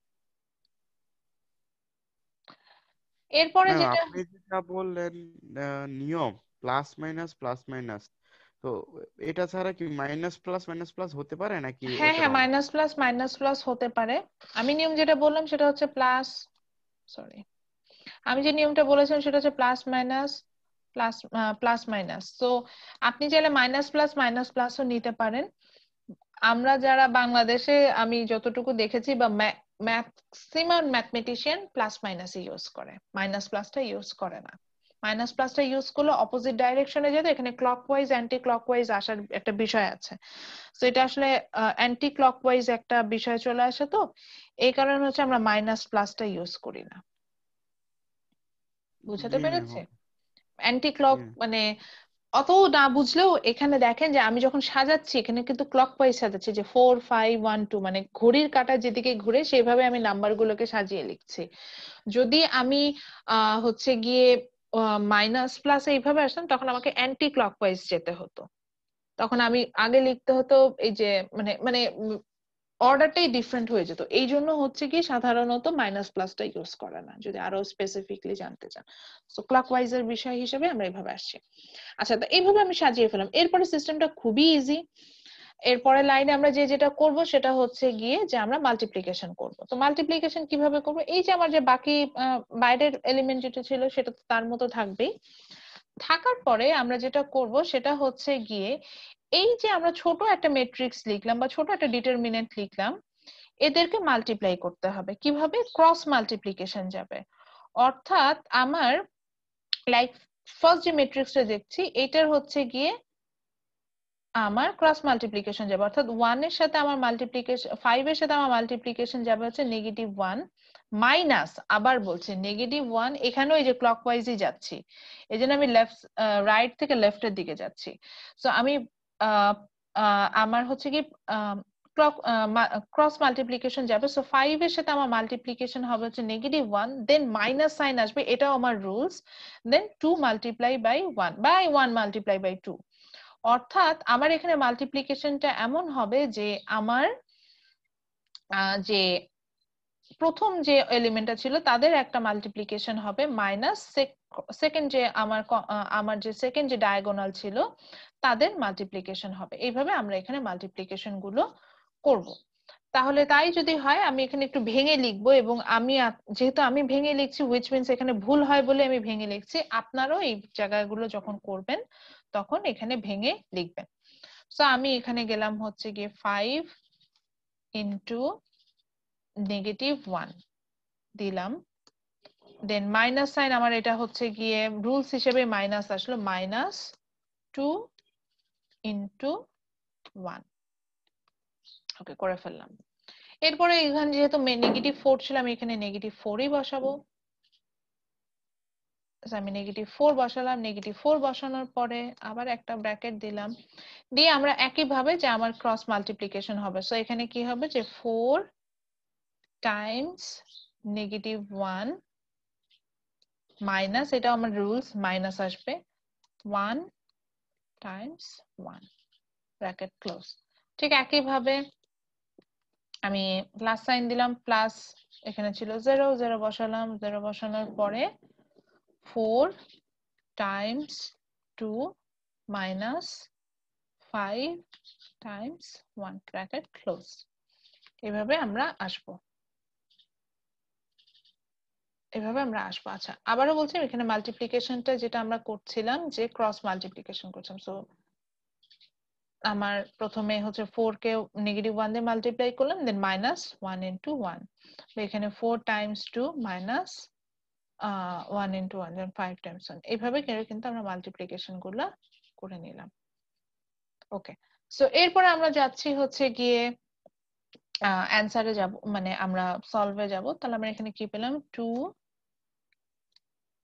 এরপরে ম্যাম যেটা, আপনি যেটা বললেন নিয়ম প্লাস মাইনাস, তো এটা ছাড়া কি মাইনাস প্লাস হতে পারে নাকি হ্যাঁ ওটা হ্যাঁ, রং? মাইনাস প্লাস হতে পারে। আমি নিয়ম যেটা বললাম সেটা হচ্ছে প্লাস, সরি, আমি যে নিয়মটা বলেছিলাম সেটা হচ্ছে plus minus plus plus minus. তো আপনি চাইলে মাইনাস প্লাসও নিতে পারেন। আমরা যারা বাংলাদেশে, আমি যতটুকু দেখেছি বা maximum mathematician plus minus use করে, মাইনাস প্লাসটা ইউজ করে না। মাইনাস প্লাসটা ইউজ করলে অপোজিট ডাইরেকশনে যেতে, এখানে ক্লকওয়াইজ অ্যান্টি ক্লকওয়াইজ আসার একটা বিষয় আছে। তো এটা আসলে অ্যান্টি ক্লকওয়াইজ একটা বিষয় চলে আসে, তো এই কারণে হচ্ছে আমরা মাইনাস প্লাসটা ইউজ করি না। বুঝাতে জি ম্যাম। পেরেছে? অ্যান্টি ক্লক মানে অত না বুঝলেও এখানে দেখেন যে আমি যখন সাজাচ্ছি এখানে কিন্তু ক্লকওয়াইজ সাজাচ্ছি, যে 4, 5, 1, 2, মানে ঘড়ির কাঁটা যেদিকে ঘুরে সেভাবে আমি নাম্বার গুলোকে সাজিয়ে লিখছি। যদি আমি হচ্ছে গিয়ে মাইনাস প্লাস এইভাবে আসতাম, তখন আমাকে অ্যান্টি ক্লকওয়াইজ যেতে হতো। তখন আমি আগে লিখতে হতো এই যে মানে মানে অর্ডারটাই ডিফারেন্ট হয়ে যেত। এই জন্য হচ্ছে কি সাধারণত মাইনাস প্লাসটা ইউজ করে না, যদি আরো স্পেসিফিকলি জানতে চান। সো ক্লকওয়াইজ এর বিষয় হিসেবে আমরা এইভাবে আসছি। আচ্ছা, তো এইভাবে আমি সাজিয়ে ফেলাম। এরপরে সিস্টেমটা খুবই ইজি। এরপরে লাইনে আমরা যেটা করব সেটা হচ্ছে গিয়ে যে আমরা মাল্টিপ্লিকেশন করব। তো মাল্টিপ্লিকেশন কিভাবে করব, এই যে আমার যে বাকি বাইরের এলিমেন্ট যেটা ছিল সেটা তো তার মতো থাকবেই। থাকার পরে আমরা যেটা করব সেটা হচ্ছে গিয়ে এই যে আমরা ছোট একটা ম্যাট্রিক্স লিখলাম বা ছোট একটা ডিটারমিনেন্ট লিখলাম, এদেরকে মাল্টিপ্লাই করতে হবে। কিভাবে? ক্রস মাল্টিপ্লিকেশন যাবে। অর্থাৎ আমার লাইক ফার্স্ট যে ম্যাট্রিক্সটা দেখছি এটার হচ্ছে গিয়ে আমার ক্রস মাল্টিপ্লিকেশন যাবে, অর্থাৎ 1 এর সাথে আমার মাল্টিপ্লিকেশন, 5 এর সাথে আমার মাল্টিপ্লিকেশন যাবে হচ্ছে -1 মাইনাস, আবার বলছি -1, এখানেও এই যে ক্লকওয়াইজই যাচ্ছি, এজন্য আমি রাইট থেকে লেফটের দিকে যাচ্ছি। সো আমি আমার হচ্ছে কি ক্রস মাল্টিপ্লিকেশন যাবে। সো 5 এর সাথে আমার মাল্টিপ্লিকেশন হবে হচ্ছে -1, দেন মাইনাস সাইন আসবে, এটাও আমার rules, then 2 multiply by 1 by 1 multiply by 2। অর্থাৎ আমার এখানে মাল্টিপ্লিকেশনটা এমন হবে যে আমার যে প্রথম যে এলিমেন্টটা ছিল তাদের একটা মাল্টিপ্লিকেশন হবে মাইনাস সেকেন্ড যে আমার যে সেকেন্ড যে ডায়াগোনাল ছিল তাদের মাল্টিপ্লিকেশন হবে। এইভাবে আমরা এখানে মাল্টিপ্লিকেশন গুলো করব। তাহলে তাই যদি হয় আমি এখানে একটু ভেঙে লিখবো, এবং আমি যেহেতু আমি ভেঙে লিখছি হুইচ মিনস এখানে ভুল হয় বলে আমি ভেঙে লিখছি, আপনারাও এই জায়গাগুলো যখন করবেন তখন এখানে ভেঙে লিখবেন। সো আমি এখানে গেলাম হচ্ছে গিয়ে 5 ইন্টু -1 দিলাম, দেন মাইনাস সাইন, আমার এটা হচ্ছে গিয়ে রুলস হিসেবে মাইনাস আসলো, -2 ইন্টু 1। ওকে, করে ফেললাম। এরপরে এখানে যেহেতু -4 ছিল আমি এখানে -4ই বসাবো। আমি -4 বসালাম, -4 বসানোর পরে আবার একটা ব্র্যাকেট দিলাম, দিয়ে আমরা একইভাবে যে আমার ক্রস মাল্টিপ্লিকেশন হবে। সো এখানে কি হবে যে 4 টাইমস -1 মাইনাস, এটা আমার রুলস, মাইনাস আসবে 1 টাইমস 1 ব্র্যাকেট ক্লোজ। ঠিক একইভাবে আমি প্লাস সাইন দিলাম, প্লাস এখানে ছিল 0 বসালাম, 0 বসানোর পরে 4 Times 2 minus 5 Times 1 bracket close. এভাবে আমরা আসবো, এভাবে আমরা আসবো। আচ্ছা, আবারও বলছি এখানে মাল্টিপ্লিকেশনটা যেটা আমরা করছিলাম যে ক্রস মাল্টিপ্লিকেশন করছিলাম। সো আমার প্রথমে হচ্ছে 4 কে -1 দিয়ে মাল্টিপ্লাই করলাম, দেন -1 into 1। তো এখানে 4 times 2 minus 1 into 1, then 5 times 1। এইভাবে কিন্তু আমরা মাল্টিপ্লিকেশন গুলো করে নিলাম। ওকে, সো এরপরে আমরা যাচ্ছি হচ্ছে গিয়ে অ্যানসারে যাব, মানে আমরা সলভে যাব। তাহলে আমরা এখানে কি পেলাম, 2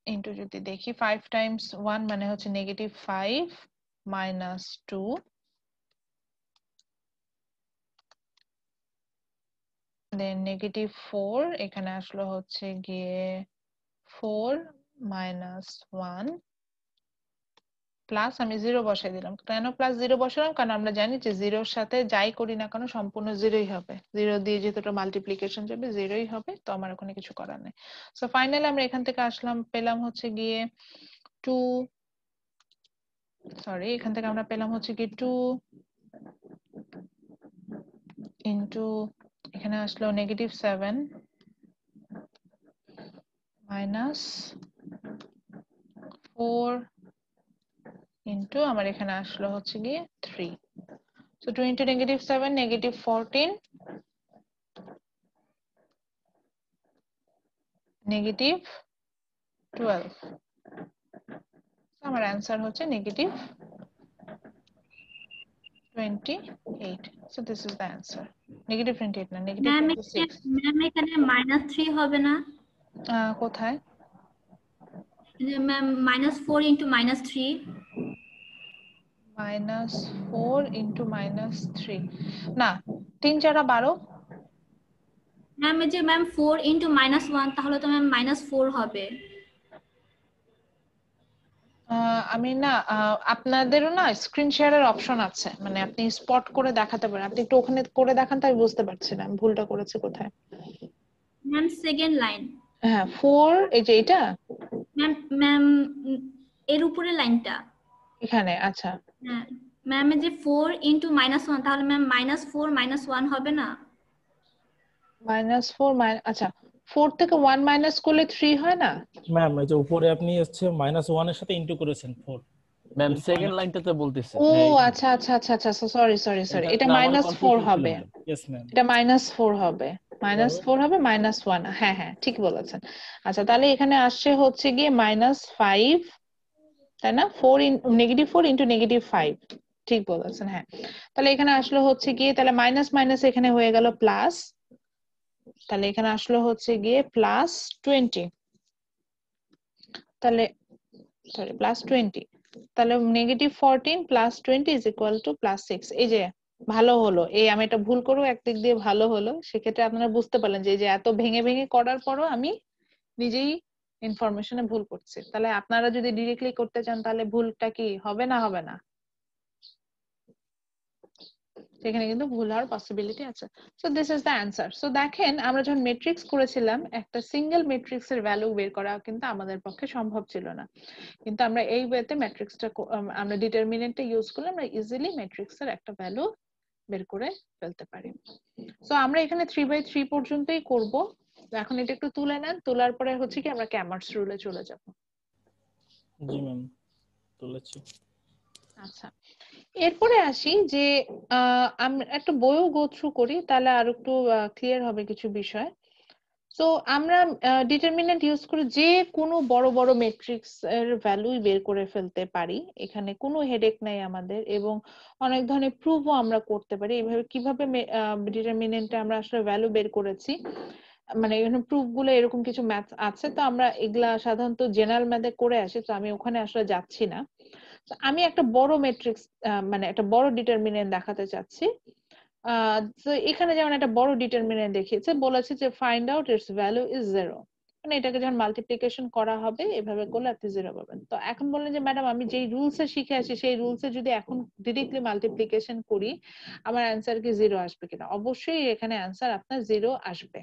ইন্টু যদি দেখি 5 times 1 মানে হচ্ছে -5 minus 2, দেন -4 এখানে আসলো হচ্ছে গিয়ে 4 minus 1 প্লাস আমি 0 বসাই দিলাম। কেন প্লাস 0 বসালাম, কারণ আমরা জানি যে 0 এর সাথে যাই করি না কেন সম্পূর্ণ 0ই হবে। 0 দিয়ে যেহেতু মাল্টিপ্লিকেশন যাবে 0ই হবে, তো আমার ওখানে কিছু করার নেই। সো ফাইনালি আমরা এখান থেকে আসলাম, পেলাম হচ্ছে গিয়ে 2, সরি এখান থেকে আমরা পেলাম হচ্ছে কি 2 ইন্টু এখানে আসলো -7 মাইনাস 4 ইন্টু আমার এখানে আসলো হচ্ছে গিয়ে 3। So 2 into -7, -14, -12। আমার অ্যান্সার হচ্ছে -28। So this is the answer. -28 না, -26। ম্যাম এখানে -3 হবে না? কোথায়? Ma'am -4 into -3। -4 into -3 না, 3 4 12। ম্যাম এই যে ম্যাম 4 into -1, তাহলে তো ম্যাম -4 হবে। আমি না, আপনাদেরও না স্ক্রিন শেয়ারের অপশন আছে, মানে আপনি স্পট করে দেখাতে পারেন। আপনি একটু ওখানে করে দেখান, তাই বুঝতে পারছি না আমি ভুলটা করেছি কোথায়। Ma'am second line. হ্যাঁ 4, এই যে এটা ম্যাম এর উপরে লাইনটা এখানে। আচ্ছা হ্যাঁ ম্যাম এই যে 4 into -1, তাহলে ম্যাম -4 -1 হবে না? -4 আচ্ছা 4 থেকে 1 মাইনাস করলে 3 হয় না? ম্যাম এই যে উপরে আপনি হচ্ছে -1 এর সাথে ইনটু করেছেন 4। ম্যাম সেকেন্ড লাইনটাতে বলতেছে। ও হ্যাঁ, এইখানে। আচ্ছা আচ্ছা আচ্ছা আচ্ছা, সরি সরি সরি, এটা না, আমারও -4 confusion ছিল, হবে। ম্যাম। Yes ma'am. এটা -4 হবে, -4 হবে, -1। হ্যাঁ হ্যাঁ ঠিক বলেছেন। আচ্ছা তাহলে এখানে আসছে হচ্ছে গিয়ে -5, তাই না? 4 into -5, ঠিক বলেছেন। হ্যাঁ তাহলে এখানে আসলো হচ্ছে গিয়ে, তাহলে মাইনাস মাইনাস এখানে হয়ে গেল প্লাস, তাহলে এখানে আসলো হচ্ছে গিয়ে +20, তাহলে সরি +20, তাহলে -14 +20 is equal to +6। এই যে ভালো হলো, এই আমি এটা ভুল করবো একদিক দিয়ে ভালো হলো, সেক্ষেত্রে আপনারা বুঝতে পারলেন যে এই যে এত ভেঙে ভেঙে করার পরও আমি নিজেই ইনফরমেশনে ভুল করছি। তাহলে আপনারা যদি ডিরেক্টলি করতে চান তাহলে ভুলটা কি হবে না, হবে না? সেখানে কিন্তু ভুল হওয়ার পসিবিলিটি আছে। So this is the answer. So দেখেন আমরা যখন ম্যাট্রিক্স করেছিলাম, একটা সিঙ্গেল ম্যাট্রিক্স এর ভ্যালু বের করা কিন্তু আমাদের পক্ষে সম্ভব ছিল না, কিন্তু আমরা এই ওয়েতে ম্যাট্রিক্সটা আমরা ডিটারমিনেন্টটা ইউজ করলে আমরা ইজিলি ম্যাট্রিক্স এর একটা ভ্যালু বের করে ফেলতে পারি। সো আমরা এখানে 3/3 পর্যন্তই করব। এখন এটা একটু তুলে নেন, তোলার পরে হচ্ছে কি আমরা ক্যামার্স রুলে চলে যাব। জি ম্যাম তুলেছি। আচ্ছা এরপরে আসি যে আমরা একটা বইও গো থ্রু করি, তাহলে আর একটু ক্লিয়ার হবে কিছু বিষয়। সো আমরা ডিটারমিনেন্ট ইউজ করে যে কোনো বড় বড় ম্যাট্রিক্স এর ভ্যালুই বের করে ফেলতে পারি, এখানে কোনো হেডেক নাই আমাদের, এবং অনেক ধরনের প্রুফও আমরা করতে পারি। এইভাবে কিভাবে ডিটারমিনেন্টে আমরা আসলে ভ্যালু বের করেছি, মানে এখানে প্রুফ গুলো এরকম কিছু ম্যাথ আছে, তো আমরা এগুলা সাধারণত জেনারেল ম্যাথে করে আসি, তো আমি ওখানে আসলে যাচ্ছি না। আমি একটা বড় ম্যাট্রিক্স, মানে একটা বড় ডিটারমিনেন্ট দেখাতে চাচ্ছি। তো এখানে যেমন একটা বড় ডিটারমিনেন্ট দেখিয়েছে, বলেছে যে find out it's value is 0, মানে এটাকে যখন মাল্টিপ্লিকেশন করা হবে এভাবে করলে আপনি 0 পাবেন। তো এখন বললেন যে ম্যাডাম আমি যেই রুলসে শিখে আসি সেই রুলসে যদি এখন ডিরেক্টলি মাল্টিপ্লিকেশন করি আমার অ্যান্সার কি 0 আসবে কিনা? অবশ্যই এখানে অ্যান্সার আপনার 0 আসবে।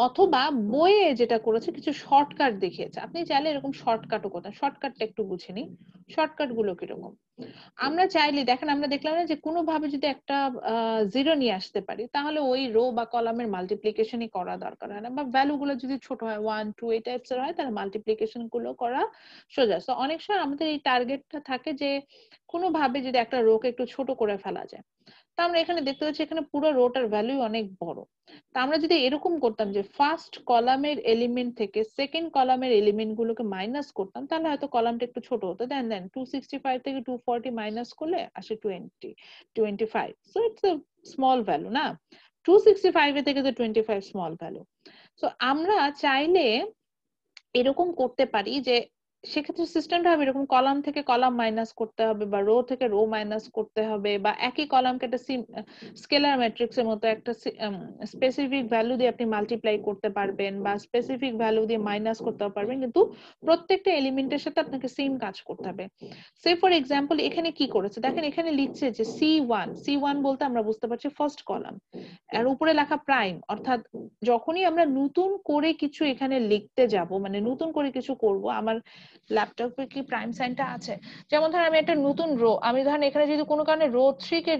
অথবা বইয়ে যেটা করেছে কিছু শর্টকাট দেখিয়েছে, আপনি চাইলে এরকম শর্টকাটও করতেন। শর্টকাটটা একটু বুঝে নিই, শর্টকাট গুলো কিরকম। আমরা চাইলে দেখেন আমরা দেখলাম না যে কোনোভাবে যদি একটা জিরো নিয়ে আসতে পারি তাহলে ওই রো বা কলামের মাল্টিপ্লিকেশনই করা দরকার হয় না, বা ভ্যালু গুলো যদি ছোট হয় 1 2 এই টাইপস এর হয় তাহলে মাল্টিপ্লিকেশন গুলো করা সোজা। তো অনেক সময় আমাদের এই টার্গেটটা থাকে যে কোনোভাবে যদি একটা রোকে একটু ছোট করে ফেলা যায়। তো আমরা এখানে দেখতে পাচ্ছি এখানে পুরো রোটার ভ্যালু অনেক বড়। তা আমরা যদি এরকম করতাম যে ফার্স্ট কলামের এলিমেন্ট থেকে সেকেন্ড কলামের এলিমেন্ট গুলোকে মাইনাস করতাম তাহলে হয়তো কলামটা একটু ছোট হতো। দেন 265 থেকে 240 মাইনাস করলে আসে 25। So it's a small value না, 265 এর থেকে তো 25 স্মল ভ্যালু। সো আমরা চাইলে এরকম করতে পারি যে সেক্ষেত্রে সিস্টেমটা হবে এরকম, কলাম থেকে কলাম মাইনাস করতে হবে বা রো থেকে রো মাইনাস করতে হবে, বা একই কলামকে একটা স্কেলার ম্যাট্রিক্সের মতো একটা স্পেসিফিক ভ্যালু দিয়ে আপনি মাল্টিপ্লাই করতে পারবেন বা স্পেসিফিক ভ্যালু দিয়ে মাইনাস করতে পারবেন, কিন্তু প্রত্যেকটা এলিমেন্টের সাথে আপনাকে সেম কাজ করতে হবে। সে ফর এক্সাম্পল এখানে কি করেছে দেখেন, এখানে লিখছে যে C1 বলতে আমরা বুঝতে পারছি ফার্স্ট কলাম, আর উপরে লেখা প্রাইম, অর্থাৎ যখনই আমরা নতুন করে কিছু এখানে লিখতে যাব মানে নতুন করে কিছু করব, আমার ল্যাপটপে কি প্রাইম সাইনটা আছে, যেমন ধরেন আমি একটা নতুন রো, আমি ধরেন এখানে যদি কোনো কারণে রো 3 কে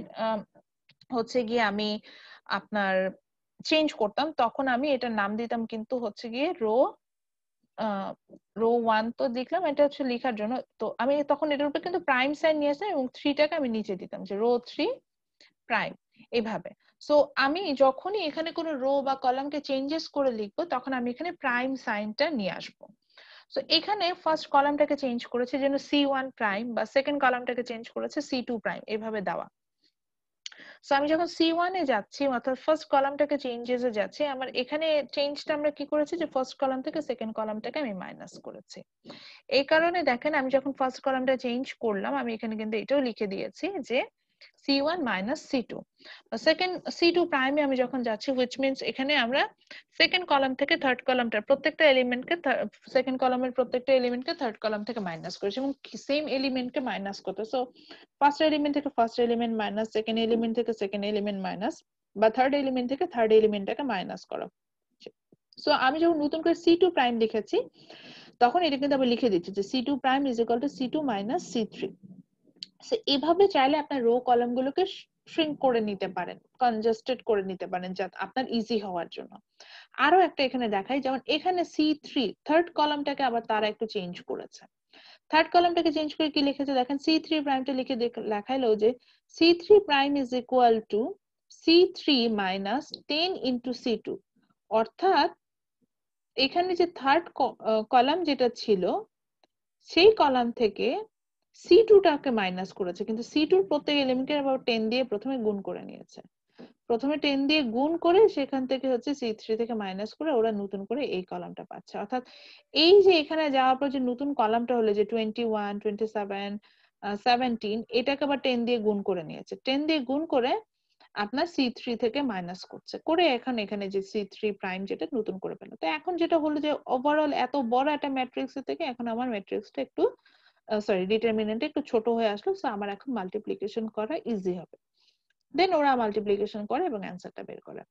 হচ্ছে গিয়ে আমি আপনার চেঞ্জ করতাম তখন আমি এটার নাম দিতাম কিন্তু হচ্ছে গিয়ে রো 1 তো লিখলাম, এটা হচ্ছে লেখার জন্য, তো আমি তখন এটার উপর কিন্তু প্রাইম সাইন নিয়ে আসলাম এবং 3টাকে আমি নিচে দিতাম যে রো 3 প্রাইম এইভাবে। সো আমি যখনই এখানে কোনো রো বা কলামকে চেঞ্জেস করে লিখবো তখন আমি এখানে প্রাইম সাইনটা নিয়ে আসবো। সো এখানে ফার্স্ট কলামটাকে চেঞ্জ করেছে যেন C1 প্রাইম, বা সেকেন্ড কলামটাকে চেঞ্জ করেছে C2 প্রাইম, এভাবে দেওয়া। সো আমি যখন C1 এ যাচ্ছি অর্থাৎ ফার্স্ট কলামটাকে চেঞ্জেস এ যাচ্ছি, আমার এখানে চেঞ্জটা আমরা কি করেছি যে ফার্স্ট কলাম থেকে সেকেন্ড কলামটাকে আমি মাইনাস করেছি। এই কারণে দেখেন আমি যখন ফার্স্ট কলামটা চেঞ্জ করলাম আমি এখানে কিন্তু এটাও লিখে দিয়েছি যে C1 minus C2, second C2 প্রাইমে আমি যখন যাচ্ছি which means এখানে আমরা সেকেন্ড কলাম থেকে থার্ড কলামটা প্রত্যেকটা এলিমেন্টকে সেকেন্ড কলামের প্রত্যেকটা এলিমেন্টকে থার্ড কলাম থেকে মাইনাস করেছি এবং সেম এলিমেন্টকে মাইনাস করতে। সো ফার্স্ট এলিমেন্ট থেকে first element minus, second element থেকে সেকেন্ড এলিমেন্ট মাইনাস, বা থার্ড এলিমেন্ট থেকে থার্ড এলিমেন্টটাকে মাইনাস করা। সো আমি যখন নতুন করে C2 প্রাইম লিখেছি তখন এটা কিন্তু আমি লিখে দিচ্ছি যে C2 prime is equal two C2 minus C3। So এইভাবে চাইলে আপনার রো কলাম গুলোকে শ্রিঙ্ক করে নিতে পারেন, কনজাস্টেড করে নিতে পারেন যাতে আপনার ইজি হওয়ার জন্য। আরো একটা এখানে দেখাই, যেমন এখানে C3 থার্ড কলামটাকে আবার তারা একটু চেঞ্জ করেছে। থার্ড কলামটাকে চেঞ্জ করে কি লিখেছে দেখেন, C3 প্রাইমটা লিখে লেখাইলো যে C3 prime is equal two C3 minus 10 into C2, অর্থাৎ এখানে যে থার্ড কলাম যেটা ছিল সেই কলাম থেকে C2 টাকে মাইনাস করেছে, কিন্তু C2 এর প্রত্যেক এলিমেন্টকে আবার 10 দিয়ে প্রথমে গুণ করে নিয়েছে, প্রথমে 10 দিয়ে গুণ করে সেখান থেকে হচ্ছে C3 থেকে মাইনাস করে ওরা নতুন করে এই কলামটা পাচ্ছে। অর্থাৎ এই যে এখানে যাওয়ার পর যে নতুন কলামটা হলো যে 21 27 17, এটাকে আবার 10 দিয়ে গুণ করে নিয়েছে, 10 দিয়ে গুণ করে আপনার C3 থেকে মাইনাস করছে, করে এখন এখানে যে C3 প্রাইম যেটা নতুন করে পেল। তো এখন যেটা হলো যে ওভারঅল এত বড় একটা ম্যাট্রিক্স থেকে এখন আমার ম্যাট্রিক্সটা একটু ডিটারমিনেন্ট একটু ছোট হয়ে আসলো, সো আমার এখন মাল্টিপ্লিকেশন করা ইজি হবে। দেন ওরা মাল্টিপ্লিকেশন করে এবং অ্যান্সারটা বের করে।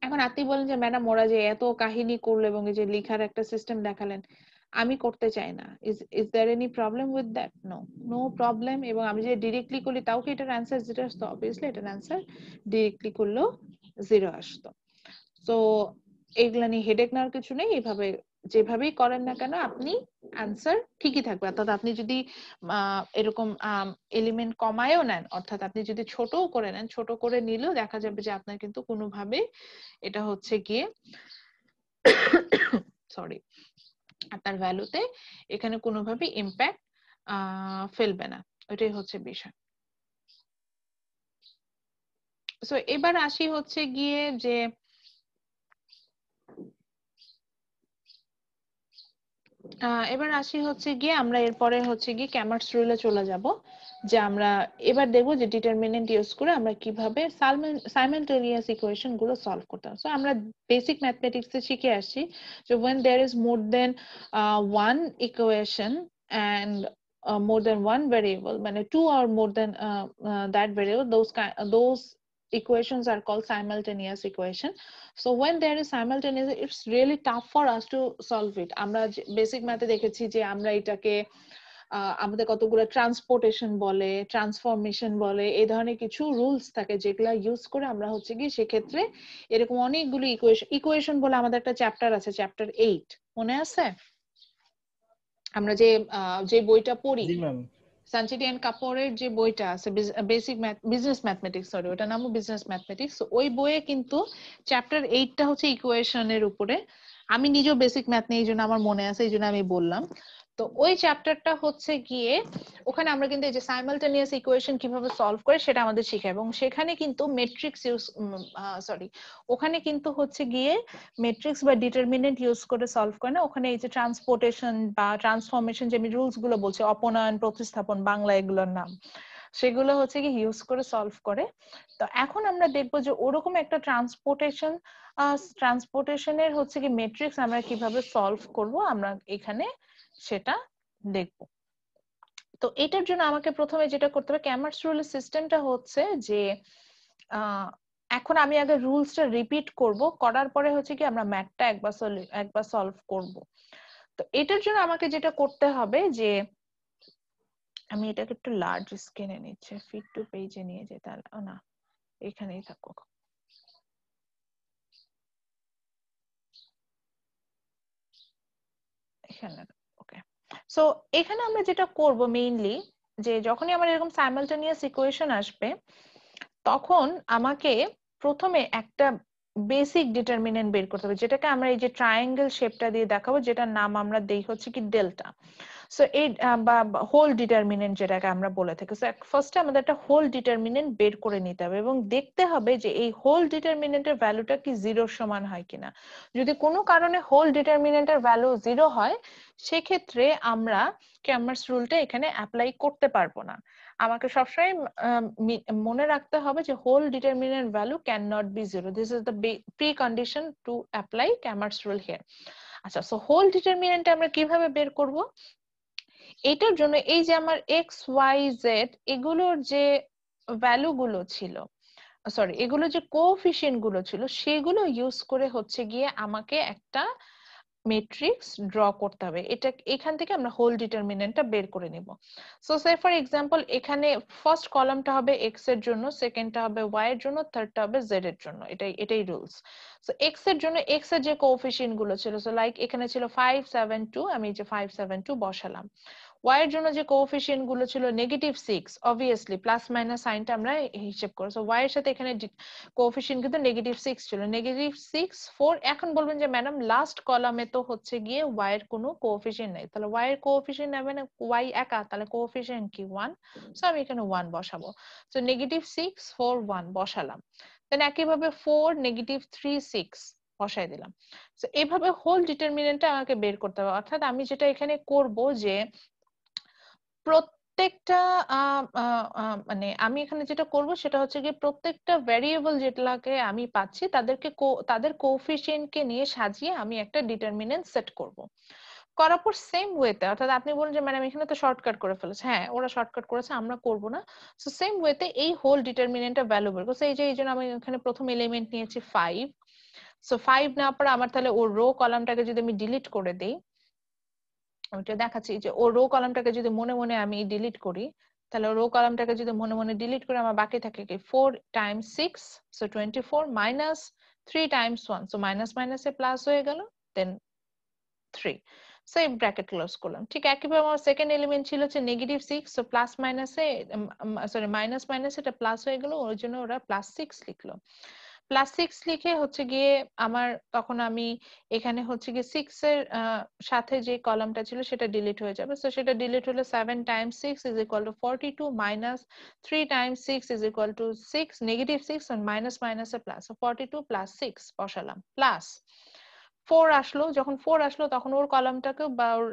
এখন আপনি বলেন যে ম্যাডাম ওরা যে এত কাহিনী করলো এবং এই যে লেখার একটা সিস্টেম দেখালেন, আমি করতে চাই না, is there any problem with that? No problem. এবং আমি যে ডিরেক্টলি করলি তাও কি এটার অ্যান্সার 0 আসতো? অবভিয়াসলি এটার অ্যান্সার ডিরেক্টলি করলেও 0 আসতো। তো এগুলা নিয়ে হেডেক নেওয়ার কিছু নেই, এইভাবে যেভাবেই করেন না কেন আপনি অ্যান্সার ঠিকই থাকবে। অর্থাৎ আপনি যদি এরকম এলিমেন্ট কমায়ও নেন, অর্থাৎ আপনি যদি ছোটও করে নেন, ছোট করে নিলেও দেখা যাবে যে আপনার কিন্তু কোনোভাবে এটা হচ্ছে গিয়ে সরি আপনার ভ্যালুতে এখানে কোনোভাবে ইম্প্যাক্ট ফেলবে না, ওইটাই হচ্ছে বিষয়। সো এবার আসি হচ্ছে গিয়ে যে আমরা এরপরে হচ্ছে গিয়ে ক্যামার্স রুলে চলে যাব, যে আমরা এবার দেখবো যে ডিটারমিনেন্ট ইউজ করে আমরা কিভাবে সাইমালটেনিয়াস ইকুয়েশন গুলো সলভ করতাম। সো আমরা বেসিক ম্যাথমেটিক্স এ শিখে আসছি যে when there is more than one equation and more than one variable, মানে two or more than that variable, those equations are called simultaneous equation. So when there is simultaneous, it's really tough for us to solve it. আমরা basic ম্যাথে দেখেছি যে আমরা এটাকে আমাদের কতগুলো transportation বলে, ট্রান্সফরমেশন বলে, এই ধরনের কিছু রুলস থাকে যেগুলো ইউজ করে আমরা হচ্ছে কি সেক্ষেত্রে এরকম অনেকগুলো ইকুয়েশন বলে আমাদের একটা চ্যাপ্টার আছে, চ্যাপ্টার 8 মনে আছে? আমরা যে বইটা পড়ি, জি ম্যাম। সানচিটি এন্ড কাপুরের যে বইটা আছে বেসিক বিজনেস ম্যাথমেটিক্স, সরি ওটার নামও বিজনেস ম্যাথমেটিক্স। ওই বইয়ে কিন্তু চ্যাপ্টার 8টা হচ্ছে ইকুয়েশনের উপরে। আমি নিজেও বেসিক ম্যাথ নেই, এই জন্য আমার মনে আছে, এই জন্য আমি বললাম। তো ওই চ্যাপ্টারটা হচ্ছে গিয়ে ওখানে আমরা কিন্তু এই যে সাইমালটেনিয়াস ইকুয়েশন কিভাবে সলভ করে সেটা আমাদের শেখায়, এবং সেখানে কিন্তু মেট্রিক্স ইউজ ওখানে কিন্তু হচ্ছে গিয়ে মেট্রিক্স বা ডিটারমিনেন্ট ইউজ করে সলভ করে না, ওখানে এই যে ট্রান্সপোর্টেশন বা ট্রান্সফরমেশন যে আমি রুলস গুলো বলছি, অপনয়ন, প্রতিস্থাপন, বাংলা এগুলোর নাম, সেগুলো হচ্ছে কি ইউজ করে সলভ করে। তো এখন আমরা দেখবো যে ওরকম একটা ট্রান্সপোর্টেশনের হচ্ছে কি মেট্রিক্স আমরা কিভাবে সলভ করব, আমরা এখানে সেটা দেখব। তো এটার জন্য আমাকে প্রথমে যেটা করতে হবে, ক্যামার্স রুলের সিস্টেমটা হচ্ছে যে এখন আমি আগে রুলসটা রিপিট করব, করার পরে হচ্ছে কি আমরা ম্যাথটা একবার সলভ করব। তো এটার জন্য আমাকে যেটা করতে হবে যে আমি এটাকে একটু লার্জ স্ক্রিনে নিচ্ছি, ফিট টু পেজে নিয়ে যাই, তাহলে না এখানেই থাকুক। এখানে ওকে। সো এখানে আমরা যেটা করব মেইনলি, যে যখনই আমার এরকম সাইমালটেনিয়াস ইকুয়েশন আসবে তখন আমাকে প্রথমে একটা বেসিক ডিটারমিনেন্ট বের করতে হবে, যেটাকে আমরা এই যে ট্রায়াঙ্গেল শেপটা দিয়ে দেখাবো, যেটার নাম আমরা দেই হচ্ছে কি ডেল্টা। সো এই বা হোল ডিটারমিনেন্ট যেটাকে আমরা বলে থাকি। সো ফার্স্টে আমাদের একটা হোল ডিটারমিনেন্ট বের করে নিতে হবে এবং দেখতে হবে যে এই হোল ডিটারমিনেন্টের ভ্যালুটা কি 0 সমান হয় কিনা। যদি কোনো কারণে হোল ডিটারমিনেন্টের ভ্যালু 0 হয়, সেক্ষেত্রে আমরা ক্যামার্স রুলটা এখানে অ্যাপ্লাই করতে পারবো না। আমাকে সবসময় মনে রাখতে হবে যে whole determinant value cannot be 0। This is the precondition to apply Cramer's rule here. আচ্ছা, সো হোল ডিটারমিনেন্ট আমরা কিভাবে বের করব? এটার জন্য এই যে আমার এক্স ওয়াই জেড এগুলোর যে ভ্যালু গুলো ছিল, সরি এগুলো যে কোএফিসিয়েন্ট গুলো ছিল, সেগুলো ইউজ করে হচ্ছে গিয়ে আমাকে একটা ম্যাট্রিক্স ড্র করতে হবে। এটা এখান থেকে আমরা হোল ডিটারমিনেন্টটা বের করে নিব। সো সে ফর এক্সাম্পল এখানে ফার্স্ট কলামটা হবে এক্স এর জন্য, সেকেন্ডটা হবে ওয়াই এর জন্য, থার্ডটা হবে জেড এর জন্য। এটাই রুলস। সো এক্স এর জন্য এক্স এর যে কোএফিসিয়েন্ট গুলো ছিল, সো লাইক এখানে ছিল 5 7 2, আমি যে 5 7 2 বসালাম। ওয়াই এর জন্য যে কোএফিসিয়েন্ট গুলো ছিল -6, অবভিয়াসলি প্লাস মাইনাস সাইনটা আমরা হিসাব করব। সো ওয়াই এর সাথে এখানে কোএফিসিয়েন্ট কিন্তু -6 ছিল, -6 4। এখন বলবেন যে ম্যাডাম লাস্ট কলামে তো হচ্ছে গিয়ে ওয়াই এর কোনো কোএফিসিয়েন্ট নাই, তাহলে ওয়াই এর কোএফিসিয়েন্ট নেবেন ওয়াই একা, তাহলে কোএফিসিয়েন্ট কি 1। সো আমি এখানে 1 বসাবো। সো -6 4 1 বসালাম। দেন একইভাবে 4 -3 6 বসাই দিলাম। সো এইভাবে হোল ডিটারমিনেন্টটা আমাকে বের করতে হবে। অর্থাৎ আমি যেটা এখানে করব যে প্রত্যেকটা মানে আমি এখানে যেটা করব সেটা হচ্ছে কি প্রত্যেকটা ভ্যারিয়েবল যেটাকে আমি পাচ্ছি তাদের কোএফিসিয়েন্টকে নিয়ে সাজিয়ে আমি একটা ডিটারমিনেন্ট সেট করব। করার পর সেম ওয়েতে, অর্থাৎ আপনি বলেন যে ম্যাডাম এখানে তো শর্টকাট করে ফেলেছে, হ্যাঁ ওরা শর্টকাট করেছে, আমরা করব না। সো সেম ওয়েতে এই হোল ডিটারমিনেন্টটা ভ্যালু বের করছে। এই জন্য আমি এখানে প্রথম এলিমেন্ট নিয়েছি 5। সো 5 নেওয়ার পর আমার তাহলে ওর রো কলামটাকে যদি আমি ডিলিট করে দেই, ওইটা দেখাচ্ছি যে ও রো কলামটাকে যদি মনে মনে আমি ডিলিট করি, তাহলে রো কলামটাকে যদি মনে মনে ডিলিট করে আমার বাকি থাকে কি 4 Times 6, so 24 minus 3 Times 1, so minus মাইনাসে প্লাস হয়ে গেল, দেন 3। সো এই ব্র্যাকেট ক্লোজ করলাম। ঠিক একইভাবে আমার সেকেন্ড এলিমেন্ট ছিল হচ্ছে -6, সো প্লাস মাইনাসে সরি মাইনাস মাইনাসে এটা প্লাস হয়ে গেল, ওর জন্য ওরা +6 লিখলো। +6 লিখে হচ্ছে গিয়ে আমার তখন আমি এখানে হচ্ছে গিয়ে 6 এর সাথে যে কলামটা ছিল সেটা ডিলিট হয়ে যাবে। সো সেটা ডিলিট হলে 7 times 6 is equal to 42 minus 3 times 6 is equal to 6, -6 আর মাইনাস মাইনাসে প্লাস, 42 প্লাস 6 বসালাম, প্লাস 4 আসলো। যখন 4 আসলো তখন ওর কলামটাকে বা ওর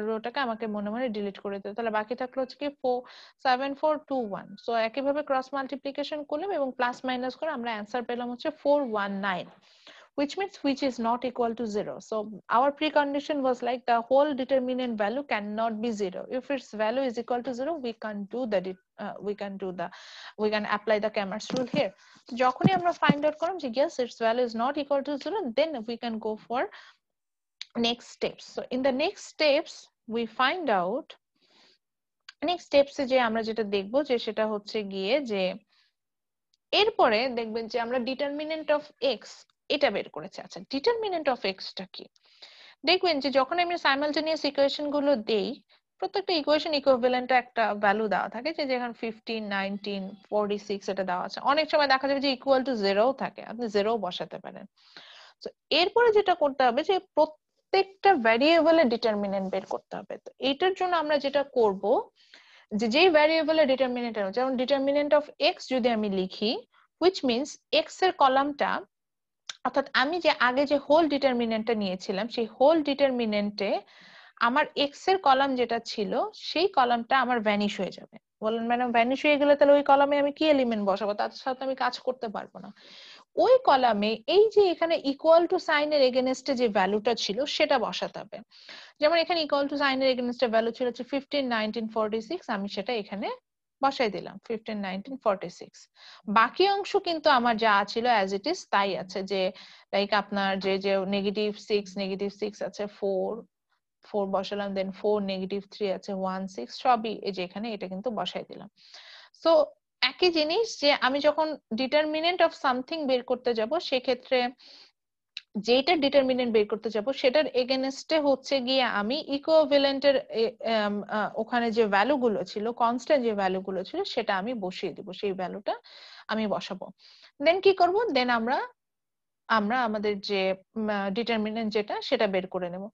রোটাকে আমাকে মনে মনে ডিলিট করে দিতে, তাহলে বাকি থাকলো হচ্ছে কি 4 7 4 2 1। সো একইভাবে ক্রস মাল্টিপ্লিকেশন করলাম এবং প্লাস মাইনাস করে আমরা অ্যান্সার পেলাম হচ্ছে 419, which means which is not equal to 0. So our precondition was like the whole determinant value cannot be 0. If its value is equal to 0, we can apply the Cramer's rule here. যখনই আমরা find out করলাম যে yes its value is not equal to 0, then we can go for next steps. So in the next steps we find out next স্টেপসে যে আমরা যেটা দেখবো যে সেটা হচ্ছে গিয়ে যে এরপরে দেখবেন যে আমরা ডিটারমিনেন্ট অফ এক্স এটা বের করেছি। আচ্ছা, ডিটারমিনেন্ট অফ এক্সটা কি? দেখবেন যে যখন আমি সাইমালটেনিয়াস ইকুয়েশন গুলো দেই, প্রত্যেকটা ইকুয়েশন ইকুইভ্যালেন্ট একটা ভ্যালু দেওয়া থাকে, যে যেখানে 15, 19, 46 এটা দেওয়া আছে। অনেক সময় দেখা যাবে যে ইকুয়াল টু 0 থাকে, আপনি 0 বসাতে পারেন। তো এরপরে যেটা করতে হবে যে প্রত্যেকটা ভ্যারিয়েবলের ডিটারমিনেন্ট বের করতে হবে। তো এটার জন্য আমরা যেটা করব যে যেই ভ্যারিয়েবলের ডিটারমিনেন্ট, যেমন ডিটারমিনেন্ট অফ এক্স যদি আমি লিখি, which means এক্স এর কলামটা, অর্থাৎ আমি যে আগে যে হোল ডিটারমিনেন্টটা নিয়েছিলাম সেই হোল ডিটারমিনেন্টে আমার এক্স এর কলাম যেটা ছিল সেই কলামটা আমার ভ্যানিশ হয়ে যাবে। বলেন ম্যাডাম, ভ্যানিশ হয়ে গেলে তাহলে ওই কলামে আমি কি এলিমেন্ট বসাবো? তার সাথে আমি কাজ করতে পারবো না। ওই কলামে এই যে এখানে ইকুয়াল টু সাইনের এগেনস্টে যে ভ্যালুটা ছিল সেটা বসাতে হবে। যেমন এখানে ইকুয়াল টু সাইনের এগেনস্টে ভ্যালু ছিল হচ্ছে 15, 19, 46, আমি সেটা এখানে বসাই দিলাম 15, 19, 46। বাকি অংশ কিন্তু আমার যা ছিল অ্যাজ ইট ইজ তাই আছে, যে লাইক আপনার যে যে -6 আছে, 4 বসালাম, দেন 4 -3 আছে, 1 6 সবই এই যে এখানে এটা কিন্তু বসাই দিলাম। সো একই জিনিস যে আমি যখন ডিটারমিনেন্ট অফ সামথিং বের করতে যাব সেক্ষেত্রে যেটা ডিটারমিনেন্ট বের করতে যাব সেটার এগেনস্টে হচ্ছে গিয়ে আমি ইকুইভ্যালেন্টের ওখানে যে ভ্যালু গুলো ছিল, কনস্ট্যান্ট যে ভ্যালু গুলো ছিল সেটা আমি বসিয়ে দিব, সেই ভ্যালুটা আমি বসাবো। দেন কি করব, দেন আমরা আমাদের যে ডিটারমিনেন্ট যেটা সেটা বের করে নেব।